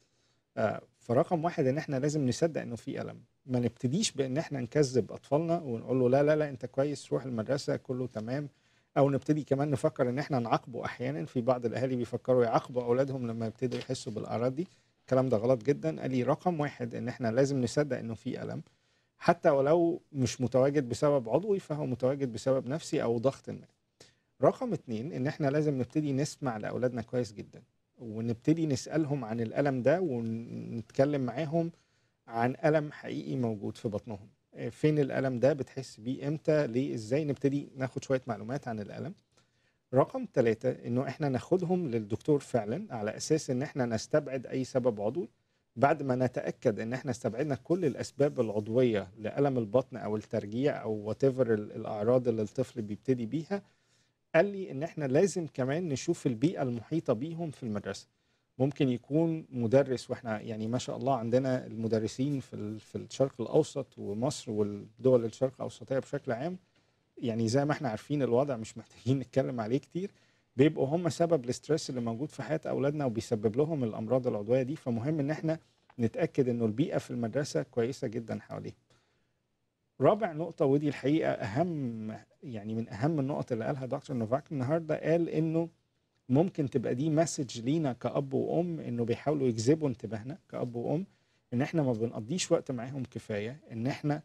فرقم 1 ان احنا لازم نصدق انه في ألم. ما نبتديش بان احنا نكذب اطفالنا ونقول له لا لا لا انت كويس روح المدرسة كله تمام، او نبتدي كمان نفكر ان احنا نعاقبه. احيانا في بعض الاهالي بيفكروا يعاقبوا اولادهم لما يبتدوا يحسوا بالاعراض دي. الكلام ده غلط جدا. قال لي رقم 1 ان احنا لازم نصدق انه في ألم، حتى ولو مش متواجد بسبب عضوي فهو متواجد بسبب نفسي أو ضغط ما. رقم 2 إن إحنا لازم نبتدي نسمع لأولادنا كويس جدا ونبتدي نسألهم عن الألم ده ونتكلم معاهم عن ألم حقيقي موجود في بطنهم. فين الألم ده؟ بتحس بيه إمتى؟ ليه؟ إزاي؟ نبتدي ناخد شوية معلومات عن الألم. رقم 3 إنه إحنا ناخدهم للدكتور فعلا على أساس إن إحنا نستبعد أي سبب عضوي. بعد ما نتأكد ان احنا استبعدنا كل الاسباب العضوية لألم البطن او الترجيع او whatever الاعراض اللي الطفل بيبتدي بيها، قال لي ان احنا لازم كمان نشوف البيئة المحيطة بيهم في المدرسة. ممكن يكون مدرس، واحنا يعني ما شاء الله عندنا المدرسين في الشرق الاوسط ومصر والدول الشرق الاوسطية بشكل عام، يعني زي ما احنا عارفين الوضع مش محتاجين نتكلم عليه كتير، بيبقوا هم سبب الاسترس اللي موجود في حياة أولادنا وبيسبب لهم الأمراض العضوية دي. فمهم إن احنا نتأكد إنه البيئة في المدرسة كويسة جدا حواليهم. رابع نقطة ودي الحقيقة أهم، يعني من أهم النقط اللي قالها دكتور نوفاك النهاردة، قال إنه ممكن تبقى دي مسج لينا كأب وأم إنه بيحاولوا يجذبوا انتباهنا كأب وأم إن احنا ما بنقضيش وقت معاهم كفاية، إن احنا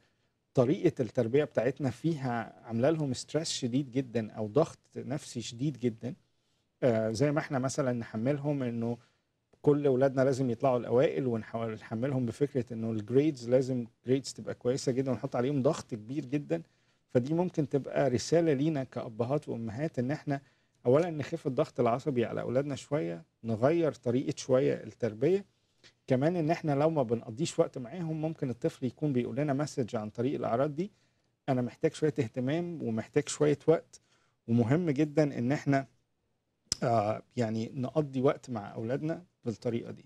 طريقة التربية بتاعتنا فيها عامله لهم ستريس شديد جدا أو ضغط نفسي شديد جدا. زي ما احنا مثلا نحملهم انه كل اولادنا لازم يطلعوا الاوائل، ونحاول نحملهم بفكره انه الجريدز لازم جريدز تبقى كويسه جدا ونحط عليهم ضغط كبير جدا. فدي ممكن تبقى رساله لينا كابهات وامهات ان احنا اولا نخف الضغط العصبي على اولادنا شويه، نغير طريقه شويه التربيه. كمان ان احنا لو ما بنقضيش وقت معاهم ممكن الطفل يكون بيقول لنا مسج عن طريق الاعراض دي، انا محتاج شويه اهتمام ومحتاج شويه وقت. ومهم جدا ان احنا يعني نقضي وقت مع أولادنا بالطريقة دي.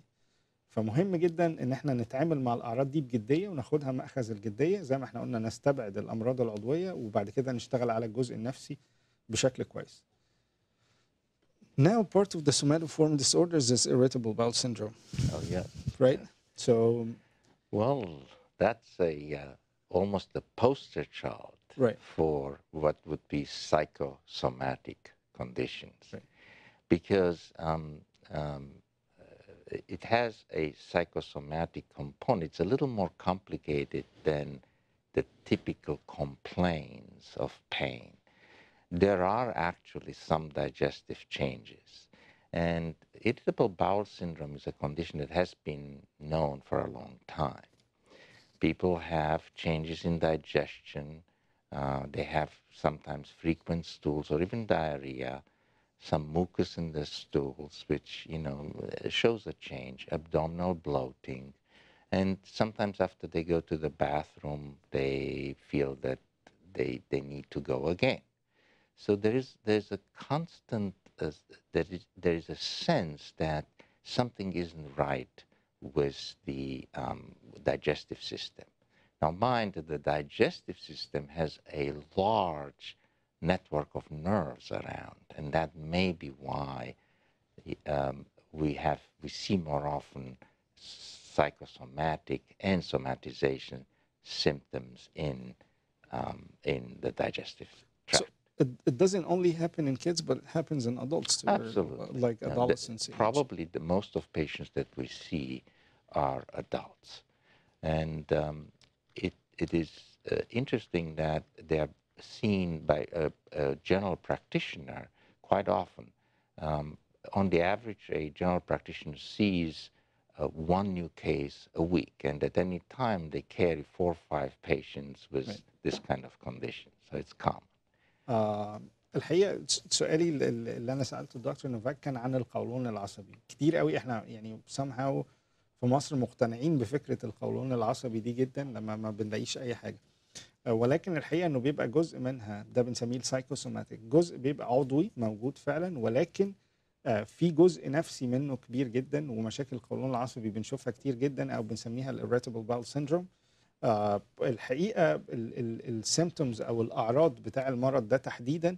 فمهم جدا ان احنا نتعامل مع الأعراض دي بجدية وناخدها مأخذ الجدية، زي ما احنا قلنا نستبعد الأمراض العضوية وبعد كده نشتغل على الجزء النفسي بشكل كويس. Now part of the somatoform disorders is irritable bowel syndrome. Oh, yeah. Right? So... Well, that's almost the poster child right. for what would be psychosomatic conditions. Right. Because it has a psychosomatic component. It's a little more complicated than the typical complaints of pain. There are actually some digestive changes. And irritable bowel syndrome is a condition that has been known for a long time. People have changes in digestion. They have sometimes frequent stools or even diarrhea, some mucus in the stools, which, shows a change, abdominal bloating. And sometimes after they go to the bathroom, they feel that they need to go again. So there's a constant, there is a sense that something isn't right with the digestive system. Now mind that the digestive system has a large network of nerves around, and that may be why we see more often psychosomatic and somatization symptoms in the digestive tract. So it doesn't only happen in kids, but it happens in adults too, Absolutely. like adolescents. Probably the most of patients that we see are adults. And it is interesting that they are seen by a general practitioner quite often. On the average, a general practitioner sees one new case a week, and at any time they carry 4 or 5 patients with this kind of condition. So it's common. الحقيقه سؤالي اللي انا سالته الدكتور نوفاك كان عن القولون العصبي. كتير قوي احنا يعني somehow في مصر مقتنعين بفكره القولون العصبي دي جدا لما ما بنلاقيش اي حاجه، ولكن الحقيقه انه بيبقى جزء منها ده بنسميه السايكوسوماتيك، جزء بيبقى عضوي موجود فعلا، ولكن في جزء نفسي منه كبير جدا، ومشاكل القولون العصبي بنشوفها كتير جدا او بنسميها الاريتابل باول سيندروم. الحقيقه السيمبتومز او الاعراض بتاع المرض ده تحديدا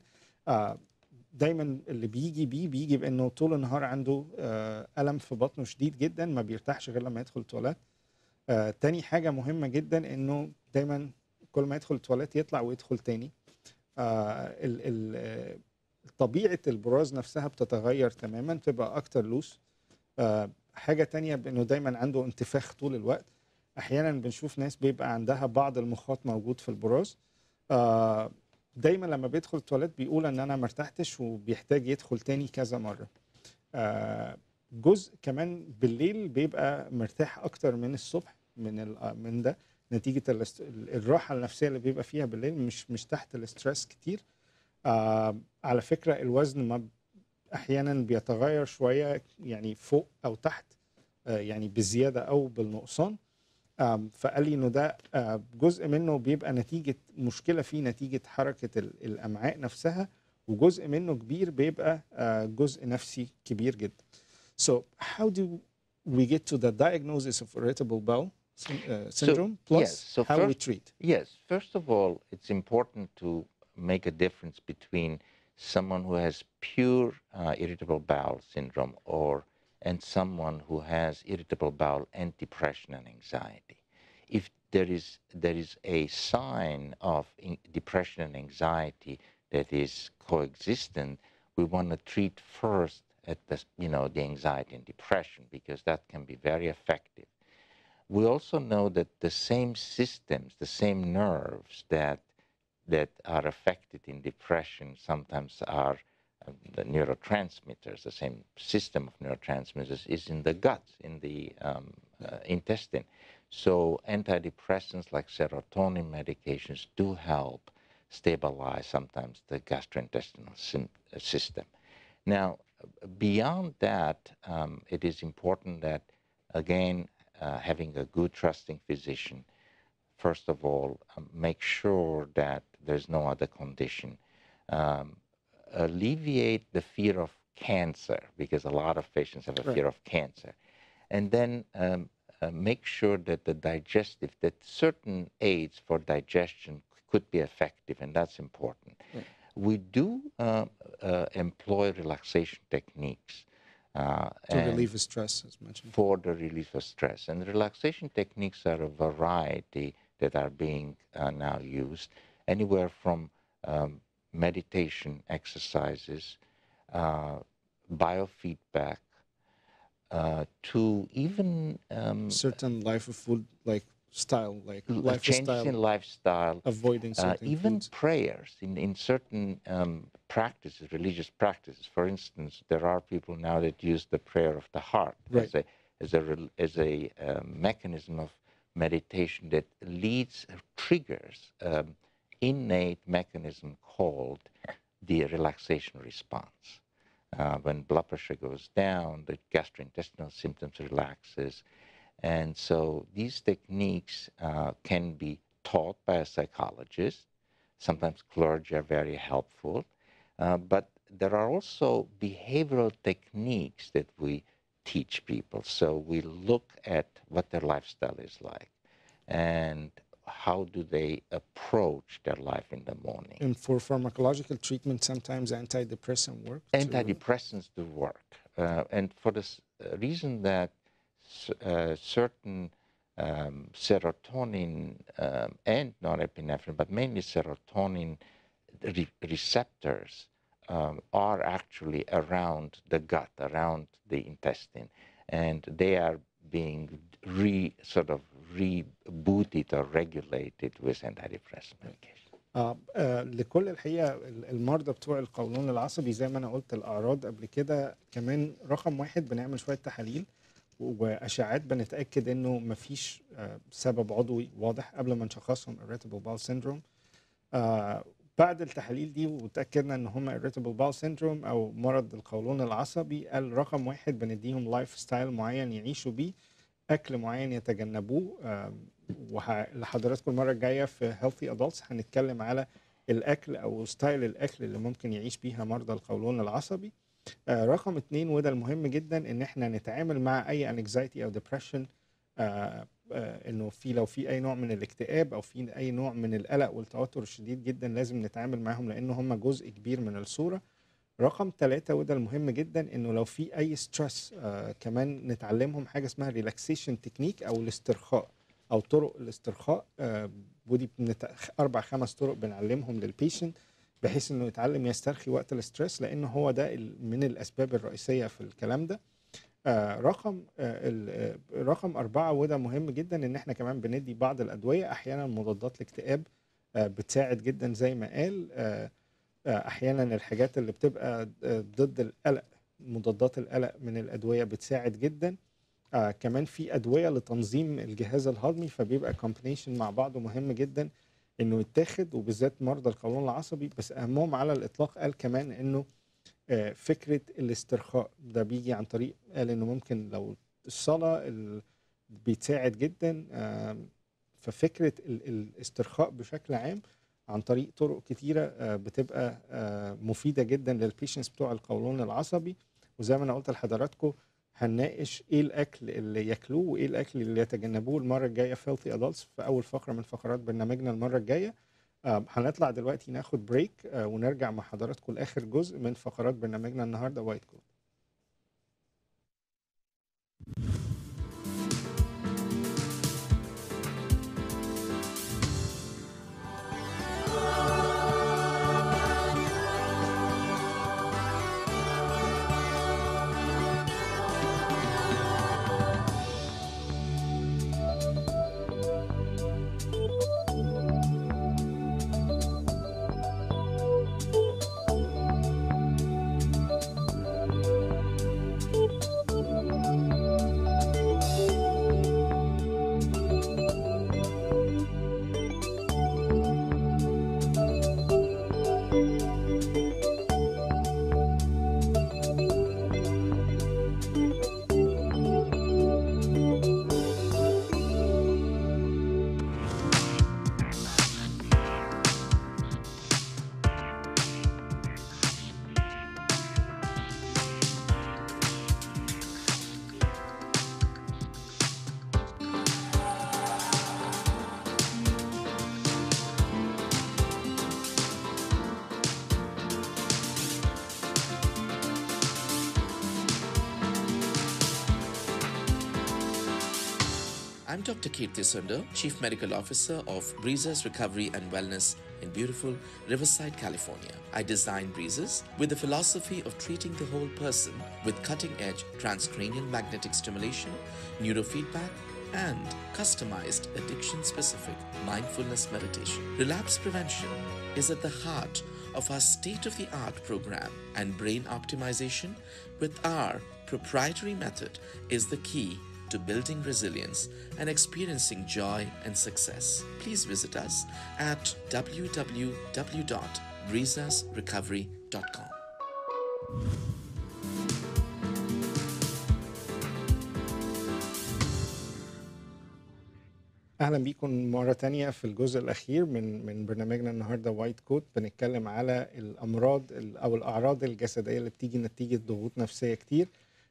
دايما اللي بيجي بانه طول النهار عنده الم في بطنه شديد جدا، ما بيرتاحش غير لما يدخل التواليت. تاني حاجه مهمه جدا انه دايما كل ما يدخل التواليت يطلع ويدخل تاني. طبيعه البراز نفسها بتتغير تماما، تبقى اكتر لوس. حاجه تانية بانه دايما عنده انتفاخ طول الوقت. احيانا بنشوف ناس بيبقى عندها بعض المخاط موجود في البراز. دايما لما بيدخل التواليت بيقول ان انا مرتحتش وبيحتاج يدخل تاني كذا مره. جزء كمان بالليل بيبقى مرتاح اكتر من الصبح من ده نتيجه الراحه النفسيه اللي بيبقى فيها بالليل، مش تحت الاسترس كتير. على فكره الوزن ما احيانا بيتغير شويه، يعني فوق او تحت، يعني بزياده او بالنقصان. فقال لي انه ده جزء منه بيبقى نتيجه مشكله فيه نتيجه حركه الامعاء نفسها، وجزء منه كبير بيبقى جزء نفسي كبير جدا. So how do we get to the diagnosis of irritable bowel syndrome plus how we treat? Yes, first of all, it's important to make a difference between someone who has pure irritable bowel syndrome and someone who has irritable bowel and depression and anxiety. If there is a sign of depression and anxiety that is coexistent, we want to treat first at the anxiety and depression, because that can be very effective. We also know that the same systems, the same nerves that are affected in depression sometimes are the neurotransmitters. The same system of neurotransmitters is in the gut, in the intestine. So antidepressants like serotonin medications do help stabilize sometimes the gastrointestinal system. Now, beyond that, it is important that, again, having a good trusting physician, first of all, make sure that there's no other condition. Alleviate the fear of cancer, because a lot of patients have a fear of cancer. And then make sure that that certain aids for digestion could be effective, and that's important. We do employ relaxation techniques. To relieve stress, as mentioned. For the relief of stress. And relaxation techniques are a variety that are being now used, anywhere from meditation exercises, biofeedback, to even certain life of food, like style, like changes in lifestyle, avoiding certain even foods. prayers in certain practices, religious practices. For instance, there are people now that use the prayer of the heart as a mechanism of meditation that triggers innate mechanism called the relaxation response. When blood pressure goes down, the gastrointestinal symptoms relaxes. And so these techniques can be taught by a psychologist. Sometimes clergy are very helpful. But there are also behavioral techniques that we teach people. So we look at what their lifestyle is like and how do they approach their life in the morning. And for pharmacological treatment, sometimes antidepressant work? Antidepressants do work. And for this reason that certain serotonin and norepinephrine, but mainly serotonin receptors are actually around the gut, around the intestine, and they are being sort of rebooted or regulated with antidepressant medication. لكل الحقيقة المرضى بتوع القولون العصبي زي ما أنا قلت الأعراض قبل كده كمان رقم واحد بنعمل شوية تحاليل وأشعات بنتأكد إنه مفيش سبب عضوي واضح قبل ما نشخصهم irritable bowel syndrome. بعد التحاليل دي وتأكدنا إن هم irritable bowel syndrome أو مرض القولون العصبي، قال رقم واحد بنديهم لايف ستايل معين يعيشوا بيه، أكل معين يتجنبوه. ولحضراتكم المرة الجاية في Healthy Adults هنتكلم على الأكل أو ستايل الأكل اللي ممكن يعيش بيها مرضى القولون العصبي. رقم 2 وده المهم جدا إن احنا نتعامل مع أي anxiety أو depression، إنه لو في أي نوع من الاكتئاب أو في أي نوع من القلق والتوتر الشديد جدا لازم نتعامل معهم لأنه هم جزء كبير من الصورة. رقم 3 وده المهم جدا إنه لو في أي ستريس كمان نتعلمهم حاجة اسمها ريلاكسيشن تكنيك أو الاسترخاء أو طرق الاسترخاء. ودي 4-5 طرق بنعلمهم للبيشنت بحيث إنه يتعلم يسترخي وقت الاستريس لأنه هو ده من الأسباب الرئيسية في الكلام ده. رقم 4 وده مهم جدا إن احنا كمان بندي بعض الأدوية أحيانا مضادات الاكتئاب بتساعد جدا زي ما قال. أحيانا الحاجات اللي بتبقى ضد القلق مضادات القلق من الأدوية بتساعد جدا. كمان في أدوية لتنظيم الجهاز الهضمي فبيبقى كومبينيشن مع بعضه مهم جدا إنه يتاخد وبالذات مرضى القولون العصبي. بس أهمهم على الإطلاق قال كمان إنه فكرة الاسترخاء ده بيجي عن طريق، قال إنه ممكن لو الصلاة بيتساعد جدا. ففكرة الاسترخاء بشكل عام عن طريق طرق كتيرة بتبقى مفيدة جدا للبيشنس بتوع القولون العصبي. وزي ما أنا قلت لحضراتكم هنناقش إيه الأكل اللي ياكلوه وإيه الأكل اللي يتجنبوه المرة الجاية في Healthy Adults في أول فقرة من فقرات برنامجنا المرة الجاية. هنطلع دلوقتي ناخد بريك ونرجع مع حضراتكم لآخر جزء من فقرات برنامجنا النهاردة وايت كوت. I'm Dr. Coat Alkarma, Chief Medical Officer of Breezes Recovery and Wellness in beautiful Riverside, California. I design Breezes with the philosophy of treating the whole person with cutting-edge transcranial magnetic stimulation, neurofeedback, and customized addiction-specific mindfulness meditation. Relapse prevention is at the heart of our state-of-the-art program, and brain optimization with our proprietary method is the key to building resilience and experiencing joy and success. Please visit us at www.breezesrecovery.com. أهلا بيكم مرة تانية في الجزء الأخير من برنامجنا النهاردة وايت كوت. بنتكلم على الأمراض أو الأعراض الجسدية اللي بتيجي نتيجة ضغوط نفسية كتير.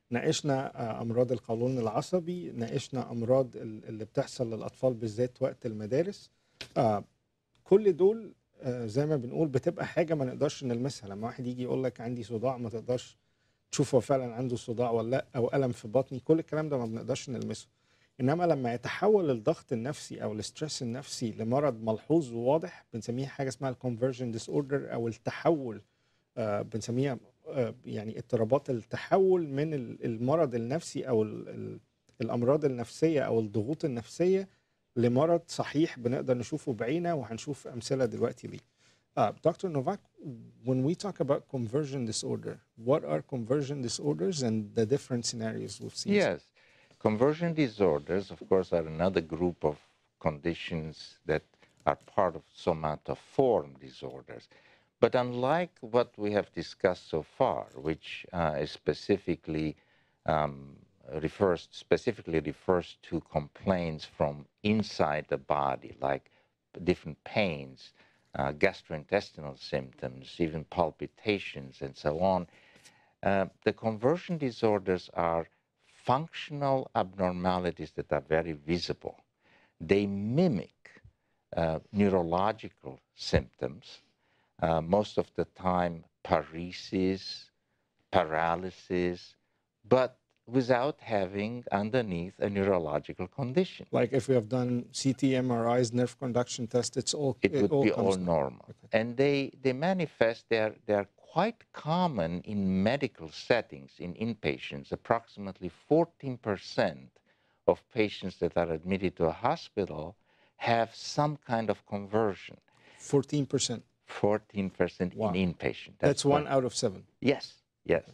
ناقشنا أمراض القولون العصبي، ناقشنا أمراض اللي بتحصل للأطفال بالذات وقت المدارس. كل دول زي ما بنقول بتبقى حاجة ما نقدرش نلمسها. لما واحد يجي يقول لك عندي صداع، ما تقدرش تشوف هو فعلا عنده صداع ولا لا، أو ألم في بطني، كل الكلام ده ما بنقدرش نلمسه. انما لما يتحول الضغط النفسي او الاسترس النفسي لمرض ملحوظ وواضح، بنسميه حاجه اسمها الكونفرجن ديس اوردر او التحول. بنسميها يعني اضطرابات التحول من المرض النفسي او الامراض النفسيه او الضغوط النفسيه لمرض صحيح بنقدر نشوفه بعينه، وهنشوف امثله دلوقتي ليه. Dr. Novak, when we talk about conversion disorder, what are conversion disorders and the different scenarios we've seen? Yes. Conversion disorders, of course, are another group of conditions that are part of somatoform disorders. But unlike what we have discussed so far, which is specifically refers to complaints from inside the body, like different pains, gastrointestinal symptoms, even palpitations, and so on, the conversion disorders are functional abnormalities that are very visible. They mimic neurological symptoms, most of the time paresis, paralysis, but without having underneath a neurological condition. Like if we have done CT, MRIs, nerve conduction tests, it would be all comes normal. Okay. And they manifest, they're quite common in medical settings, in inpatients. Approximately 14% of patients that are admitted to a hospital have some kind of conversion. 14%. 14% Wow. in inpatient. That's 1 out of 7. Yes, yes.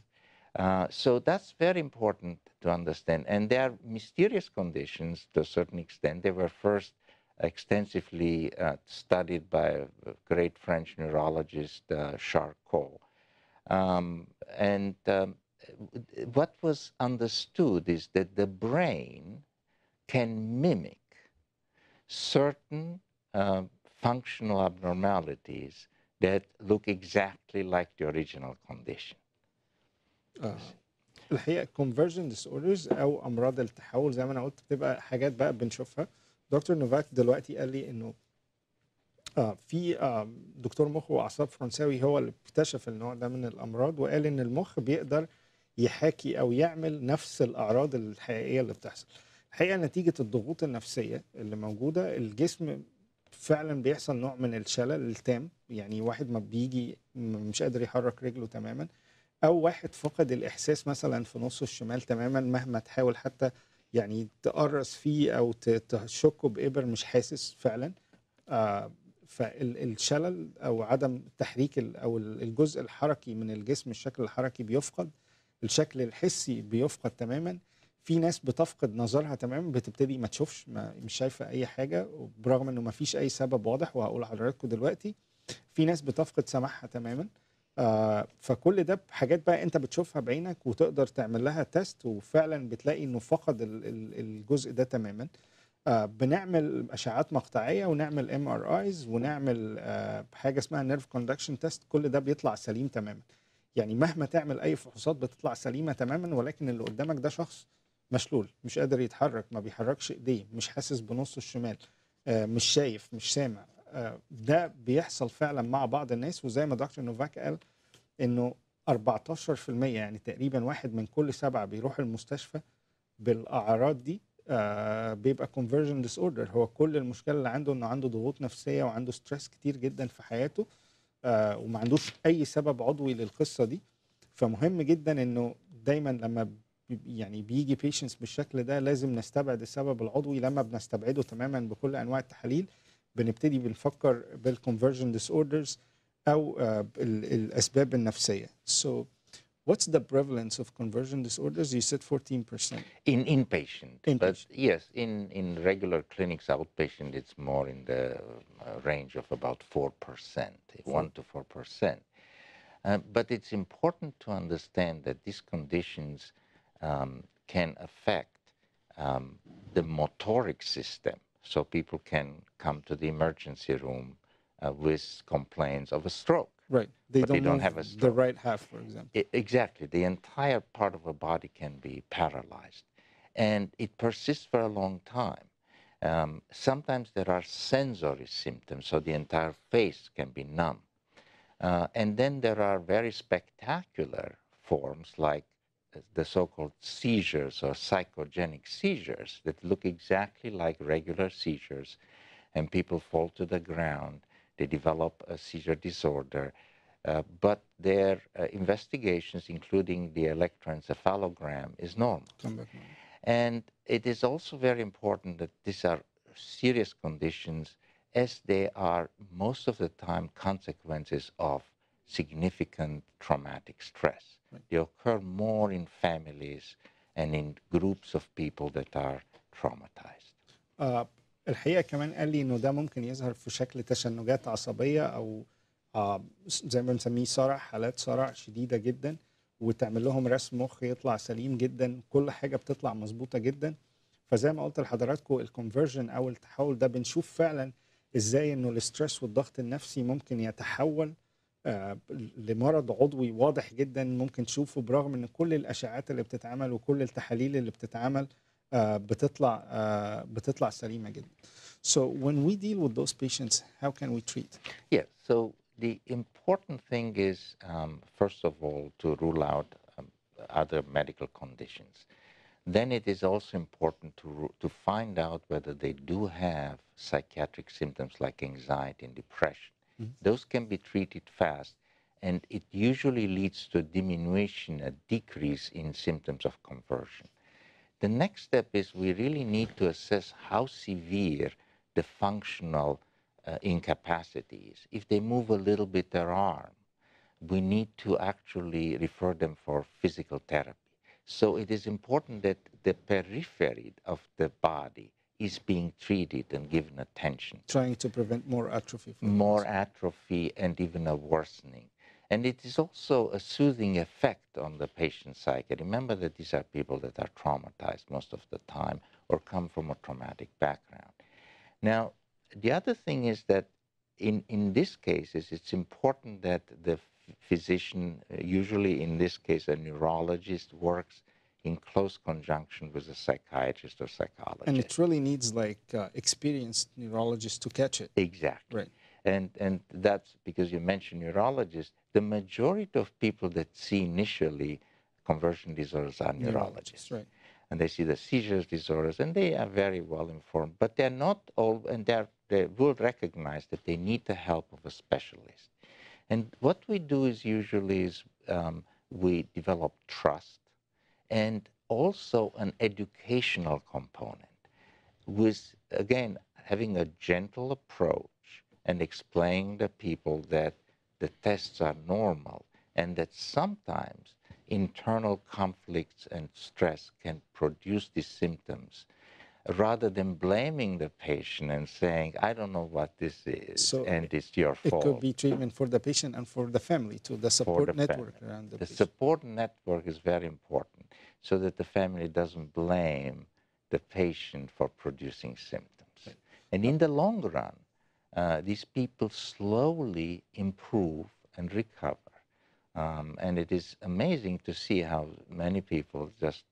So that's very important to understand. And they are mysterious conditions to a certain extent. They were first extensively studied by a great French neurologist, Charcot. What was understood is that the brain can mimic certain functional abnormalities that look exactly like the original condition. الحقيقه conversion disorders او امراض التحول زي ما انا قلت بتبقى حاجات بقى بنشوفها. دكتور نوفاك دلوقتي قال لي انه في دكتور مخ واعصاب فرنساوي هو اللي اكتشف النوع ده من الامراض، وقال ان المخ بيقدر يحاكي او يعمل نفس الاعراض الحقيقيه اللي بتحصل. الحقيقه نتيجه الضغوط النفسيه اللي موجوده، الجسم فعلا بيحصل نوع من الشلل التام. يعني واحد ما بيجي مش قادر يحرك رجله تماما، او واحد فقد الاحساس مثلا في نصه الشمال تماما، مهما تحاول حتى يعني تقرص فيه او تشكه بإبر مش حاسس فعلا. فالشلل او عدم تحريك او الجزء الحركي من الجسم، الشكل الحركي بيفقد، الشكل الحسي بيفقد تماما. في ناس بتفقد نظرها تماما، بتبتدي ما تشوفش، مش شايفه اي حاجه برغم انه ما فيش اي سبب واضح، وهقول لحضراتكم دلوقتي. في ناس بتفقد سمعها تماما. فكل ده حاجات بقى انت بتشوفها بعينك وتقدر تعمل لها تيست، وفعلا بتلاقي انه فقد الجزء ده تماما. بنعمل اشعات مقطعيه ونعمل MRIs ونعمل حاجه اسمها نيرف كوندكشن تيست، كل ده بيطلع سليم تماما. يعني مهما تعمل اي فحوصات بتطلع سليمه تماما، ولكن اللي قدامك ده شخص مشلول، مش قادر يتحرك، ما بيحركش ايديه، مش حاسس بنصه الشمال، مش شايف، مش سامع. ده بيحصل فعلا مع بعض الناس. وزي ما دكتور نوفاك قال انه 14% يعني تقريبا 1 من كل 7 بيروح المستشفى بالاعراض دي بيبقى conversion disorder. هو كل المشكله اللي عنده انه عنده ضغوط نفسيه وعنده ستريس كتير جدا في حياته، وما عندوش اي سبب عضوي للقصه دي. فمهم جدا انه دايما لما يعني بيجي patients بالشكل ده لازم نستبعد السبب العضوي. لما بنستبعده تماما بكل انواع التحاليل بنبتدي بنفكر بالconversion disorders او الاسباب النفسيه. So what's the prevalence of conversion disorders? You said 14%. In inpatient. But yes, in regular clinics, outpatient, it's more in the range of about 4%, 1 to 4%. But it's important to understand that these conditions can affect the motoric system. So people can come to the emergency room with complaints of a stroke. Right. But they don't have a the stroke. right half, for example. Exactly. The entire part of a body can be paralyzed. And it persists for a long time. Sometimes there are sensory symptoms, so the entire face can be numb. And then there are very spectacular forms like the so-called seizures or psychogenic seizures that look exactly like regular seizures, and people fall to the ground. They develop a seizure disorder, but their investigations, including the electroencephalogram, is normal. And it is also very important that these are serious conditions, as they are most of the time consequences of significant traumatic stress. Right. They occur more in families and in groups of people that are traumatized. الحقيقة كمان قال لي إنه ده ممكن يظهر في شكل تشنجات عصبية أو زي ما بنسميه صرع، حالات صرع شديدة جدا، وتعمل لهم رسم مخ يطلع سليم جدا، كل حاجة بتطلع مظبوطة جدا. فزي ما قلت لحضراتكم الكونفرجن أو التحول ده بنشوف فعلا إزاي إنه الاسترس والضغط النفسي ممكن يتحول لمرض عضوي واضح جدا، ممكن تشوفه برغم إن كل الأشعات اللي بتتعمل وكل التحاليل اللي بتتعمل بتطلع سليمة جدا. So when we deal with those patients, how can we treat? Yes, so the important thing is, first of all, to rule out other medical conditions. Then it is also important to find out whether they do have psychiatric symptoms like anxiety and depression. Mm-hmm. Those can be treated fast, and it usually leads to a diminution, a decrease in symptoms of conversion. The next step is we really need to assess how severe the functional incapacity is. If they move a little bit their arm, we need to actually refer them for physical therapy. So it is important that the periphery of the body is being treated and given attention. Trying to prevent more atrophy. More atrophy and even a worsening. And it is also a soothing effect on the patient's psyche. Remember that these are people that are traumatized most of the time or come from a traumatic background. Now, the other thing is that in these cases, it's important that the physician, usually in this case a neurologist, works in close conjunction with a psychiatrist or psychologist. And it really needs like experienced neurologists to catch it. Exactly. Right. And that's because you mentioned neurologists. The majority of people that see initially conversion disorders are neurologists. Right. And they see the seizures disorders, and they are very well informed. But they're not all, and they will recognize that they need the help of a specialist. And what we do is usually we develop trust and also an educational component with, again, having a gentle approach and explaining to people that the tests are normal and that sometimes internal conflicts and stress can produce these symptoms, rather than blaming the patient and saying, I don't know what this is, and it's your fault. It could be treatment for the patient and for the family too, the support network around the patient. The support network is very important so that the family doesn't blame the patient for producing symptoms. Right. And in the long run, these people slowly improve and recover. And it is amazing to see how many people just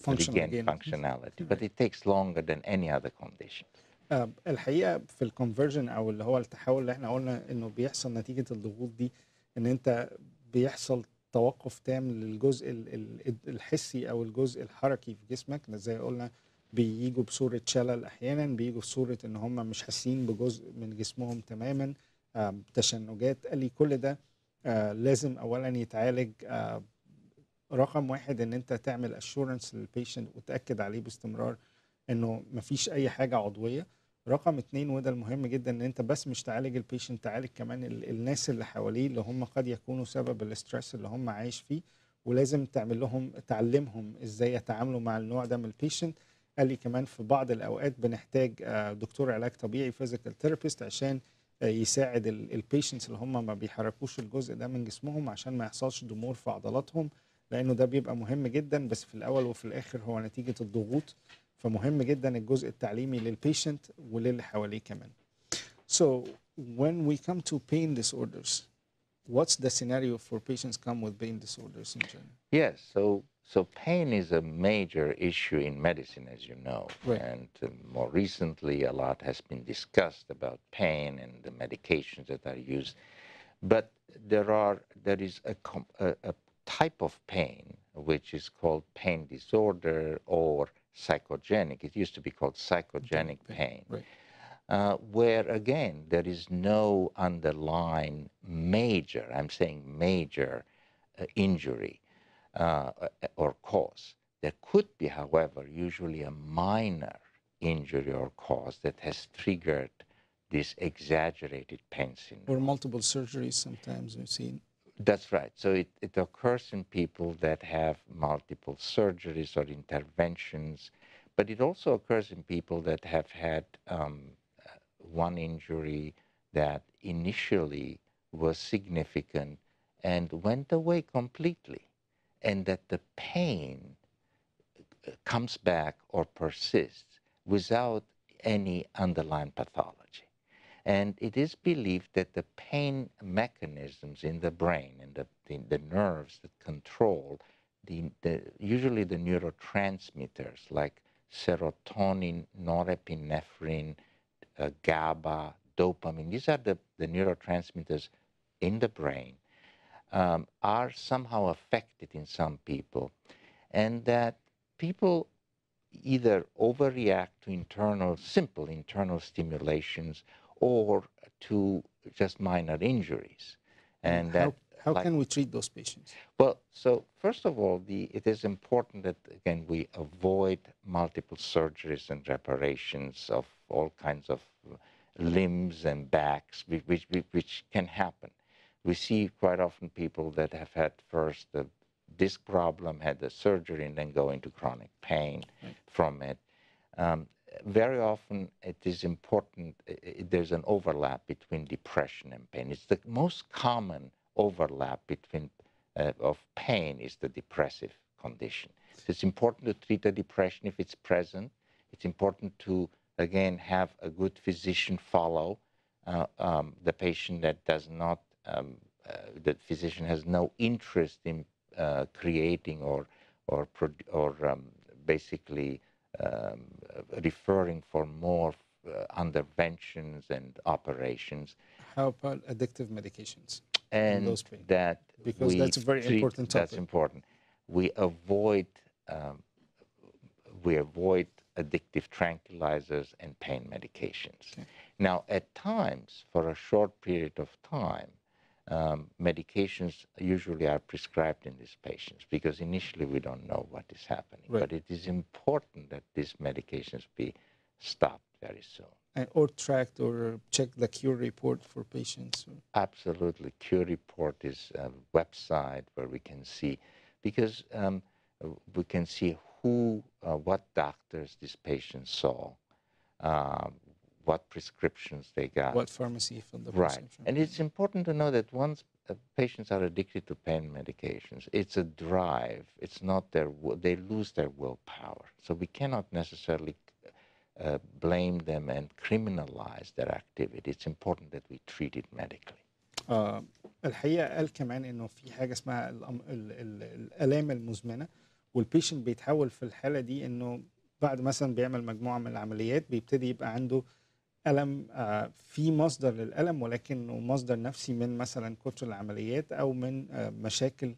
regain functionality. But it takes longer than any other condition. الحقيقة في الكونفرجن أو اللي هو التحول اللي احنا قلنا إنه بيحصل نتيجة الضغوط دي، إن أنت بيحصل توقف تام للجزء الحسي أو الجزء الحركي في جسمك. زي قلنا بييجوا بصورة شلل، أحيانا بييجوا بصورة إن هم مش حاسين بجزء من جسمهم تماما، تشنجات. قال لي كل ده لازم أولا يتعالج. رقم واحد إن أنت تعمل أشورنس للبيشنت وتأكد عليه باستمرار إنه مفيش أي حاجة عضوية. رقم 2 وده المهم جدا، إن أنت بس مش تعالج البيشنت، تعالج كمان الناس اللي حواليه اللي هم قد يكونوا سبب الاسترس اللي هم عايش فيه، ولازم تعلمهم إزاي يتعاملوا مع النوع ده من البيشنت. قال لي كمان في بعض الأوقات بنحتاج دكتور علاج طبيعي فيزيكال ثيرابيست عشان يساعد البيشنتس اللي هم ما بيحركوش الجزء ده من جسمهم عشان ما يحصلش ضمور في عضلاتهم، لأنه ده بيبقى مهم جدا. بس في الأول وفي الآخر هو نتيجة الضغوط، فمهم جدا الجزء التعليمي للبيشنت وللي حواليه كمان. So when we come to pain disorders, what's the scenario for patients come with pain disorders in general? Yes, so pain is a major issue in medicine, as you know. Right. And more recently, a lot has been discussed about pain and the medications that are used. But there is a type of pain which is called pain disorder or psychogenic. It used to be called psychogenic pain. Right. Where, again, there is no underlying major, I'm saying major, injury or cause. There could be, however, usually a minor injury or cause that has triggered this exaggerated pain syndrome. Or multiple surgeries sometimes we've seen. That's right. So it occurs in people that have multiple surgeries or interventions, but it also occurs in people that have had one injury that initially was significant and went away completely, and that the pain comes back or persists without any underlying pathology. And it is believed that the pain mechanisms in the brain and the nerves that control usually the neurotransmitters like serotonin, norepinephrine, GABA, dopamine, these are the neurotransmitters in the brain, are somehow affected in some people, and that people either overreact to simple internal stimulations or to just minor injuries. And how can we treat those patients? Well, so first of all, it is important that, again, we avoid multiple surgeries and reparations of all kinds of limbs and backs, which can happen. We see quite often people that have had first a disc problem, had the surgery, and then go into chronic pain from it. Very often it is important, there's an overlap between depression and pain. It's the most common overlap between of pain is the depressive condition. So it's important to treat the depression if it's present. It's important to, again, have a good physician follow the patient that does not, the physician has no interest in creating or basically referring for more interventions and operations. How about addictive medications? And those pain? That because that's a very important topic. That's important. We avoid addictive tranquilizers and pain medications. Okay. Now, at times, for a short period of time, medications usually are prescribed in these patients because initially we don't know what is happening. Right. But it is important that these medications be stopped very soon. Or tracked or check the cure report for patients. Absolutely. Cure report is a website where we can see, because we can see what doctors these patients saw, what prescriptions they got. What pharmacy filled the prescription. Right. And it's important to know that once patients are addicted to pain medications, it's a drive. It's not they lose their willpower. So we cannot necessarily blame them and criminalize their activity. It's important that we treat it medically. الحقيقة قال كمان إنه في حاجة اسمها الآلام المزمنة، والبيشنت بيتحول في الحالة دي إنه بعد مثلا بيعمل مجموعة من العمليات بيبتدي يبقى عنده ألم، في مصدر للألم ولكنه مصدر نفسي من مثلا كتر العمليات أو من مشاكل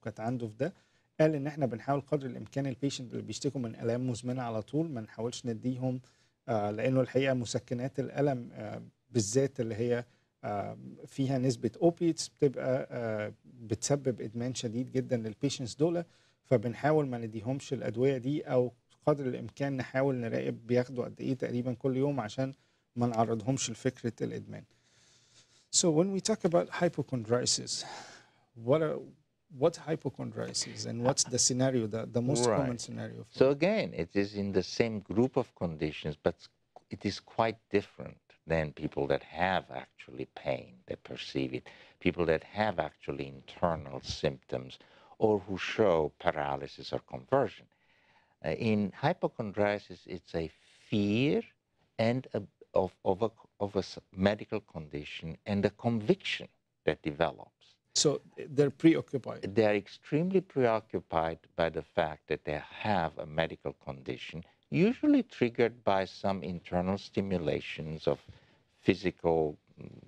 كانت عنده في ده. قال إن إحنا بنحاول قدر الإمكان البيشنت اللي بيشتكوا من آلام مزمنة على طول ما نحاولش نديهم، لأنه الحقيقة مسكنات الألم بالذات اللي هي فيها نسبة اوبيتس بتبقى بتسبب إدمان شديد جدا للبيشنتس دول، فبنحاول ما نديهمش الأدوية دي أو قدر الإمكان نحاول نراقب بياخدوا قد إيه تقريبا كل يوم عشان ما نعرضهمش لفكرة الإدمان. So when we talk about hypochondriasis, what's hypochondriasis and what's the scenario, the most common scenario? So again, it is in the same group of conditions, but it is quite different than people that have actually pain, that perceive it, people that have actually internal symptoms or who show paralysis or conversion. In hypochondriasis, it's a fear and of a medical condition and a conviction that develops. So they're preoccupied. They're extremely preoccupied by the fact that they have a medical condition, usually triggered by some internal stimulations of physical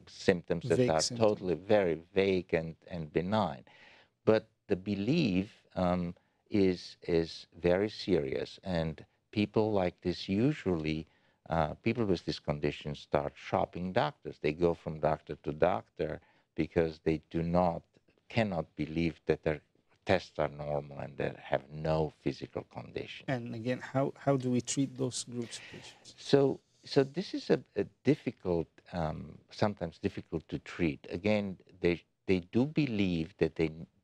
symptoms that are totally very vague and benign. But the belief is very serious, and people like this usually, people with this condition start shopping doctors. They go from doctor to doctor because they cannot believe that their tests are normal and they have no physical condition. And again, how do we treat those groups of patients? So this is a difficult, sometimes difficult to treat. Again, they do believe that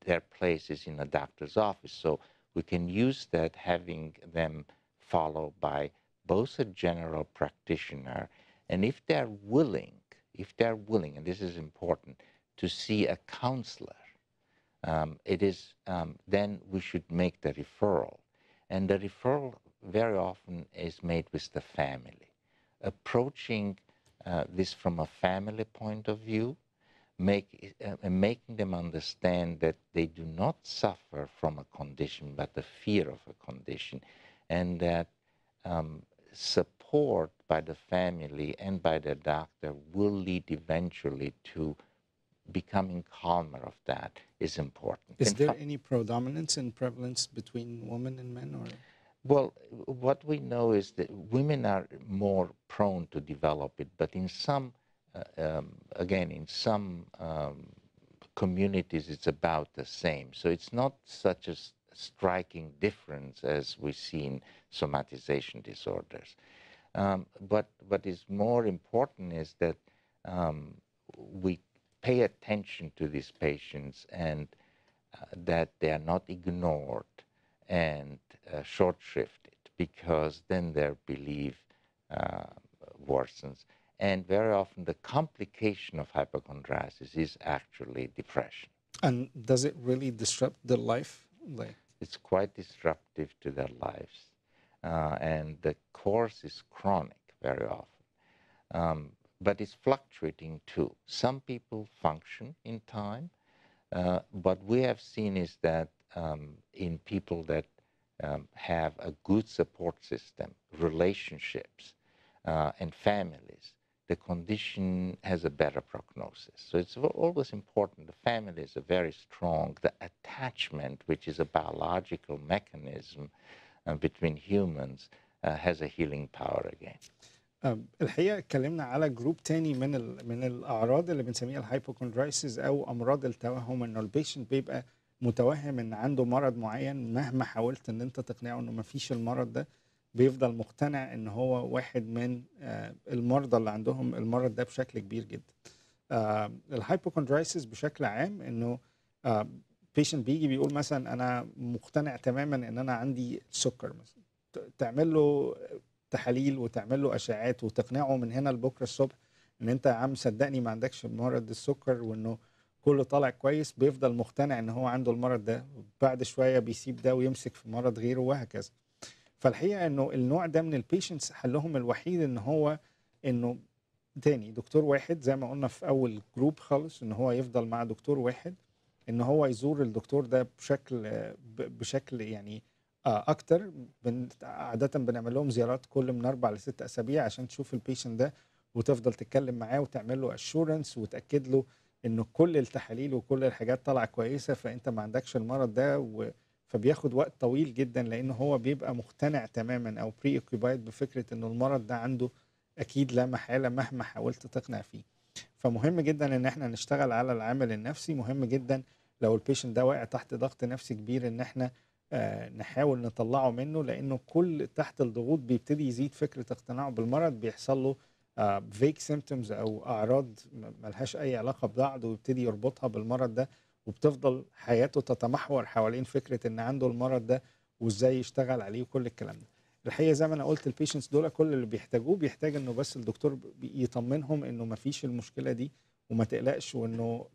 their place is in a doctor's office. So we can use that, having them followed by both a general practitioner, and if they're willing, and this is important, to see a counselor, then we should make the referral. And the referral very often is made with the family. Approaching this from a family point of view, making them understand that they do not suffer from a condition, but the fear of a condition, and that support by the family and by the doctor will lead eventually to becoming calmer of that is important. Is there any predominance in prevalence between women and men? Or? Well, what we know is that women are more prone to develop it, but in some, again, in some communities, it's about the same. So it's not such a striking difference as we see in somatization disorders. But what is more important is that we pay attention to these patients, and that they are not ignored and short-shrifted, because then their belief worsens. And very often the complication of hypochondriasis is actually depression. And does it really disrupt their life? It's quite disruptive to their lives. And the course is chronic very often. But it's fluctuating too. Some people function in time. What we have seen is that in people that have a good support system, relationships, and families, the condition has a better prognosis. So it's always important. The family is very strong. The attachment, which is a biological mechanism between humans, has a healing power again. الحقيقه اتكلمنا على جروب تاني من الاعراض اللي بنسميها الهايبوكوندرايسيس او امراض التوهم، انه البيشنت بيبقى متوهم ان عنده مرض معين، مهما حاولت ان انت تقنعه انه ما فيش المرض ده بيفضل مقتنع ان هو واحد من المرضى اللي عندهم المرض ده بشكل كبير جدا. الهايبوكوندرايسيس بشكل عام انه بيشنت بيجي بيقول مثلا انا مقتنع تماما ان انا عندي سكر مثلا، تعمل له تحاليل وتعمل له اشعاعات وتقنعه من هنا لبكره الصبح ان انت يا عم صدقني ما عندكش مرض السكر وانه كله طالع كويس، بيفضل مقتنع ان هو عنده المرض ده، بعد شويه بيسيب ده ويمسك في مرض غيره وهكذا. فالحقيقه انه النوع ده من البيشنتس حلهم الوحيد ان هو انه تاني دكتور واحد، زي ما قلنا في اول جروب خالص، ان هو يفضل مع دكتور واحد، ان هو يزور الدكتور ده بشكل يعني اكتر. عاده بنعمل لهم زيارات كل من 4 ل 6 اسابيع عشان تشوف البيشنت ده وتفضل تتكلم معاه وتعمل له اشورنس وتاكد له انه كل التحاليل وكل الحاجات طالعه كويسه، فانت ما عندكش المرض ده. فبياخد وقت طويل جدا لانه هو بيبقى مقتنع تماما او بري اوكيبايد بفكره انه المرض ده عنده اكيد لا محاله مهما حاولت تقنع فيه. فمهم جدا ان احنا نشتغل على العامل النفسي. مهم جدا لو البيشنت ده واقع تحت ضغط نفسي كبير ان احنا نحاول نطلعه منه، لانه كل تحت الضغوط بيبتدي يزيد فكره اقتناعه بالمرض، بيحصل له فيك سيمبتومز او اعراض ملهاش اي علاقه ببعض، ويبتدي يربطها بالمرض ده، وبتفضل حياته تتمحور حوالين فكره ان عنده المرض ده وازاي يشتغل عليه وكل الكلام ده. الحقيقه زي ما انا قلت البيشنتس دول كل اللي بيحتاجوه بيحتاج انه بس الدكتور يطمنهم انه ما فيش المشكله دي وما تقلقش، وانه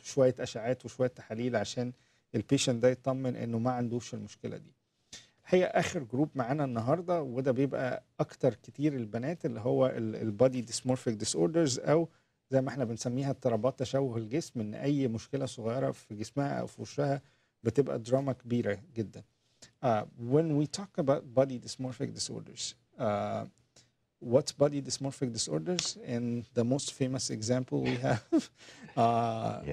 شويه اشعاعات وشويه تحاليل عشان البيشنت ده يطمن انه ما عندوش المشكله دي. هي اخر جروب معانا النهارده، وده بيبقى اكتر كتير البنات، اللي هو البادي ديسمورفيك ديس اوردرز، او زي ما احنا بنسميها اضطرابات تشوه الجسم، ان اي مشكله صغيره في جسمها او في وشها بتبقى دراما كبيره جدا. When we talk about body dysmorphic disorders, what's body dysmorphic disorders? And the most famous example we have,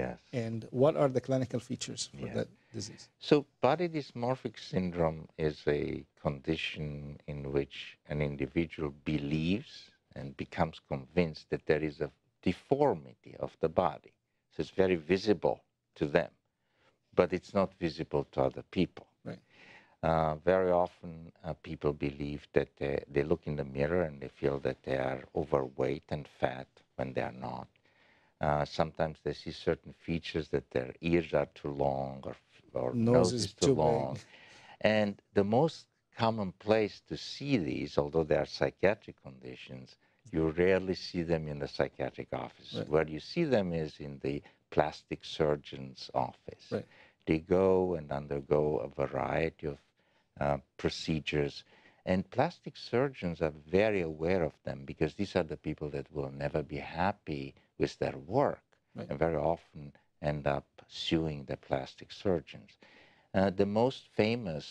Yes. and what are the clinical features for Yes. that disease? So body dysmorphic syndrome is a condition in which an individual believes and becomes convinced that there is a deformity of the body. So it's very visible to them, but it's not visible to other people. Right. Very often people believe that they look in the mirror and they feel that they are overweight and fat when they are not. Sometimes they see certain features, that their ears are too long or nose is too long. big. And the most common place to see these, although they are psychiatric conditions, you rarely see them in the psychiatric office. Right. Where you see them is in the plastic surgeon's office. Right. They go and undergo a variety of procedures. And plastic surgeons are very aware of them, because these are the people that will never be happy with their work, Right. and very often end up suing the plastic surgeons. The most famous,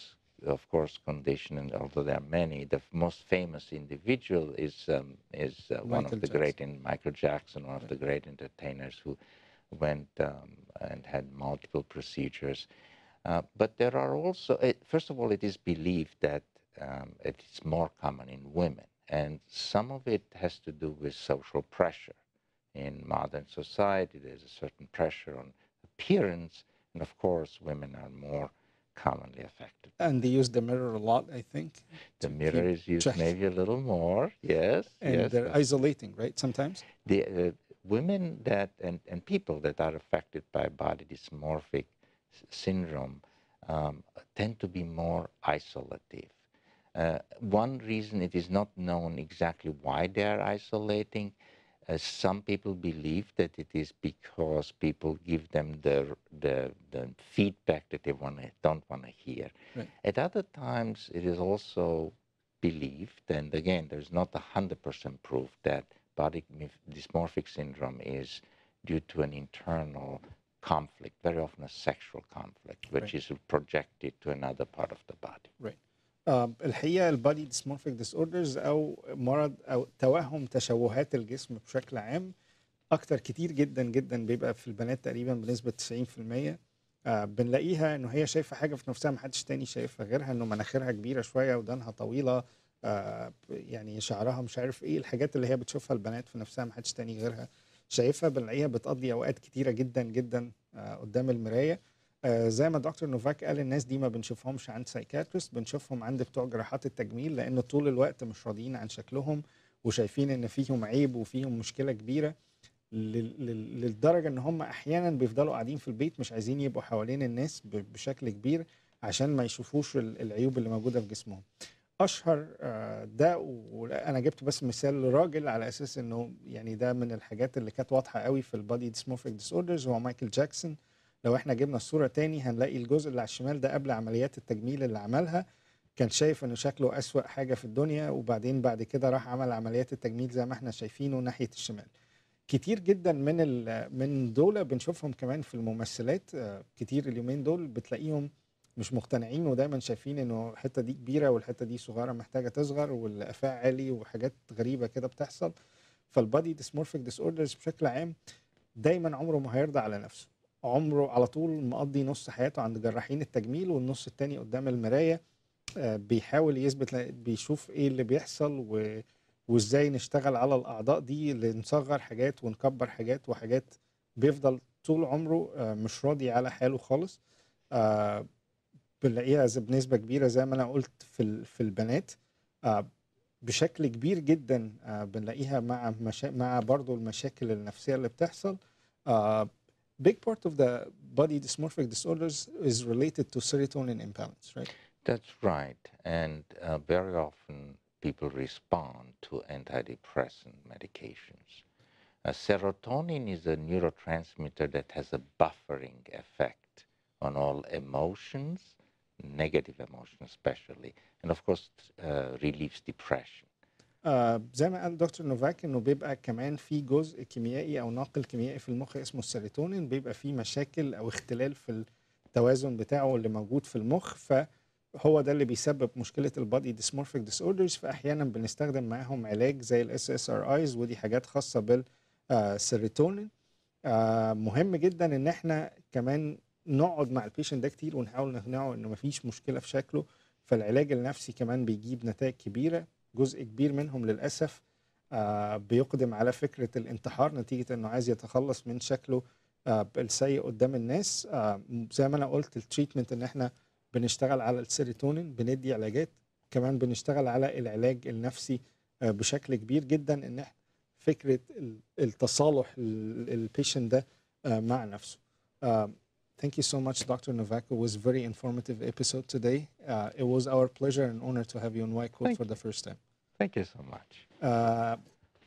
of course, condition, and although there are many, the most famous individual is one of the great, Michael Jackson, one of the great entertainers who went and had multiple procedures. But there are also, first of all, it is believed that it is more common in women, and some of it has to do with social pressure. In modern society, there's a certain pressure on appearance, and of course, women are more commonly affected. And they use the mirror a lot, I think. The mirror is used maybe a little more, yes. And yes, they're isolating, right, sometimes? The women that, and people that are affected by body dysmorphic syndrome tend to be more isolative. One reason, it is not known exactly why they are isolating. Some people believe that it is because people give them the feedback that they don't want to hear. Right. At other times, it is also believed, and again, there's not 100% proof, that body dysmorphic syndrome is due to an internal conflict, very often a sexual conflict, which Right. is projected to another part of the body. Right. الحقيقه البادي ديسمورفيك ديس اوردرز، او مرض او توهم تشوهات الجسم بشكل عام، اكتر كتير جدا جدا بيبقى في البنات تقريبا بنسبه 90%. بنلاقيها انه هي شايفه حاجه في نفسها ما حدش تاني شايفها غيرها، انه مناخيرها كبيره شويه، ودانها طويله، يعني شعرها مش عارف ايه، الحاجات اللي هي بتشوفها البنات في نفسها ما حدش تاني غيرها شايفها. بنلاقيها بتقضي اوقات كتيره جدا جدا قدام المرايه. زي ما دكتور نوفاك قال، الناس دي ما بنشوفهمش عند سايكاتريست، بنشوفهم عند بتوع جراحات التجميل، لان طول الوقت مش راضيين عن شكلهم وشايفين ان فيهم عيب وفيهم مشكله كبيره، للدرجه ان هم احيانا بيفضلوا قاعدين في البيت مش عايزين يبقوا حوالين الناس بشكل كبير، عشان ما يشوفوش العيوب اللي موجوده في جسمهم. اشهر ده، وانا جبت بس مثال لراجل على اساس انه يعني ده من الحاجات اللي كانت واضحه قوي في البادي ديسمورفيك ديس اوردرز، هو مايكل جاكسون. لو احنا جبنا الصوره تاني هنلاقي الجزء اللي على الشمال ده قبل عمليات التجميل اللي عملها، كان شايف انه شكله اسوأ حاجه في الدنيا، وبعدين بعد كده راح عمل عمليات التجميل زي ما احنا شايفينه ناحيه الشمال. كتير جدا من دول بنشوفهم كمان في الممثلات، كتير اليومين دول بتلاقيهم مش مقتنعين، ودايما شايفين انه الحته دي كبيره والحته دي صغيره محتاجه تصغر، والقفاء عالي، وحاجات غريبه كده بتحصل. فالبادي ديسمورفيك ديس اوردرز بشكل عام دايما عمره ما هيرضى على نفسه، عمره على طول مقضي نص حياته عند جراحين التجميل، والنص التاني قدام المرايه بيحاول يثبت، بيشوف ايه اللي بيحصل وازاي نشتغل على الاعضاء دي، اللي نصغر حاجات ونكبر حاجات وحاجات. بيفضل طول عمره مش راضي على حاله خالص. بنلاقيها بنسبه كبيره زي ما انا قلت في البنات، بشكل كبير جدا بنلاقيها مع برضو المشاكل النفسيه اللي بتحصل. Big part of the body dysmorphic disorders is related to serotonin imbalance, right? That's right, and very often people respond to antidepressant medications. Serotonin is a neurotransmitter that has a buffering effect on all emotions, negative emotion especially, and of course relieves depression. زي ما قال دكتور نوفاك انه بيبقى كمان في جزء كيميائي او ناقل كيميائي في المخ اسمه السيروتونين، بيبقى فيه مشاكل او اختلال في التوازن بتاعه اللي موجود في المخ، فهو ده اللي بيسبب مشكله البادي ديسمورفيك ديس اوردرز. فاحيانا بنستخدم معاهم علاج زي الاس اس ار ايز، ودي حاجات خاصه بالسيروتونين. مهم جدا ان احنا كمان نقعد مع البيشنت ده كتير ونحاول نقنعه انه مفيش مشكله في شكله. فالعلاج النفسي كمان بيجيب نتائج كبيره. جزء كبير منهم للاسف بيقدم على فكره الانتحار نتيجه انه عايز يتخلص من شكله السيء قدام الناس. زي ما انا قلت التريتمنت ان احنا بنشتغل على السيروتونين، بندي علاجات، كمان بنشتغل على العلاج النفسي بشكل كبير جدا، ان احنا فكره التصالح البيشنت ده مع نفسه. Thank you so much, Dr. Novac. It was a very informative episode today. It was our pleasure and honor to have you on White Coat for the first time. Thank you so much.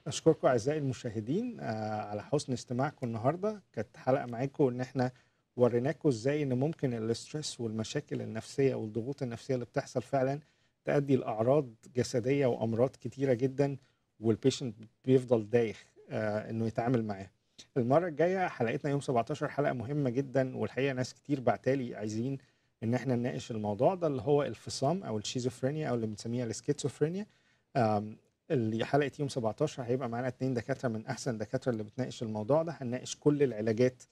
أشكركم أعزائي المشاهدين على حسن استماعكم النهاردة. كانت حلقة معاكم إن إحنا وريناكم إزاي إن ممكن الاسترس والمشاكل النفسية والضغوط النفسية اللي بتحصل فعلا تؤدي لأعراض جسدية وأمراض كتيرة جدا، والبيشنت بيفضل دايخ إنه يتعامل معاها. المرة الجاية حلقتنا يوم 17 حلقة مهمة جدا، والحقيقة ناس كتير بعتالي عايزين إن إحنا نناقش الموضوع ده اللي هو الفصام أو الشيزوفرينيا أو اللي بنسميها السكيزوفرينيا. اللي حلقة يوم 17 هيبقى معانا 2 دكاترة من أحسن الدكاترة اللي بتناقش الموضوع ده. هنناقش كل العلاجات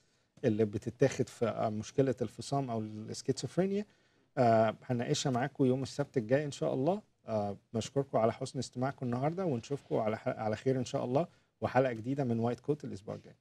اللي بتتاخد في مشكلة الفصام أو السكيزوفرينيا. هنناقشها معاكم يوم السبت الجاي إن شاء الله. بشكركم على حسن استماعكم النهاردة، ونشوفكم على خير إن شاء الله، وحلقة جديدة من وايت كوت الأسبوع الجاي.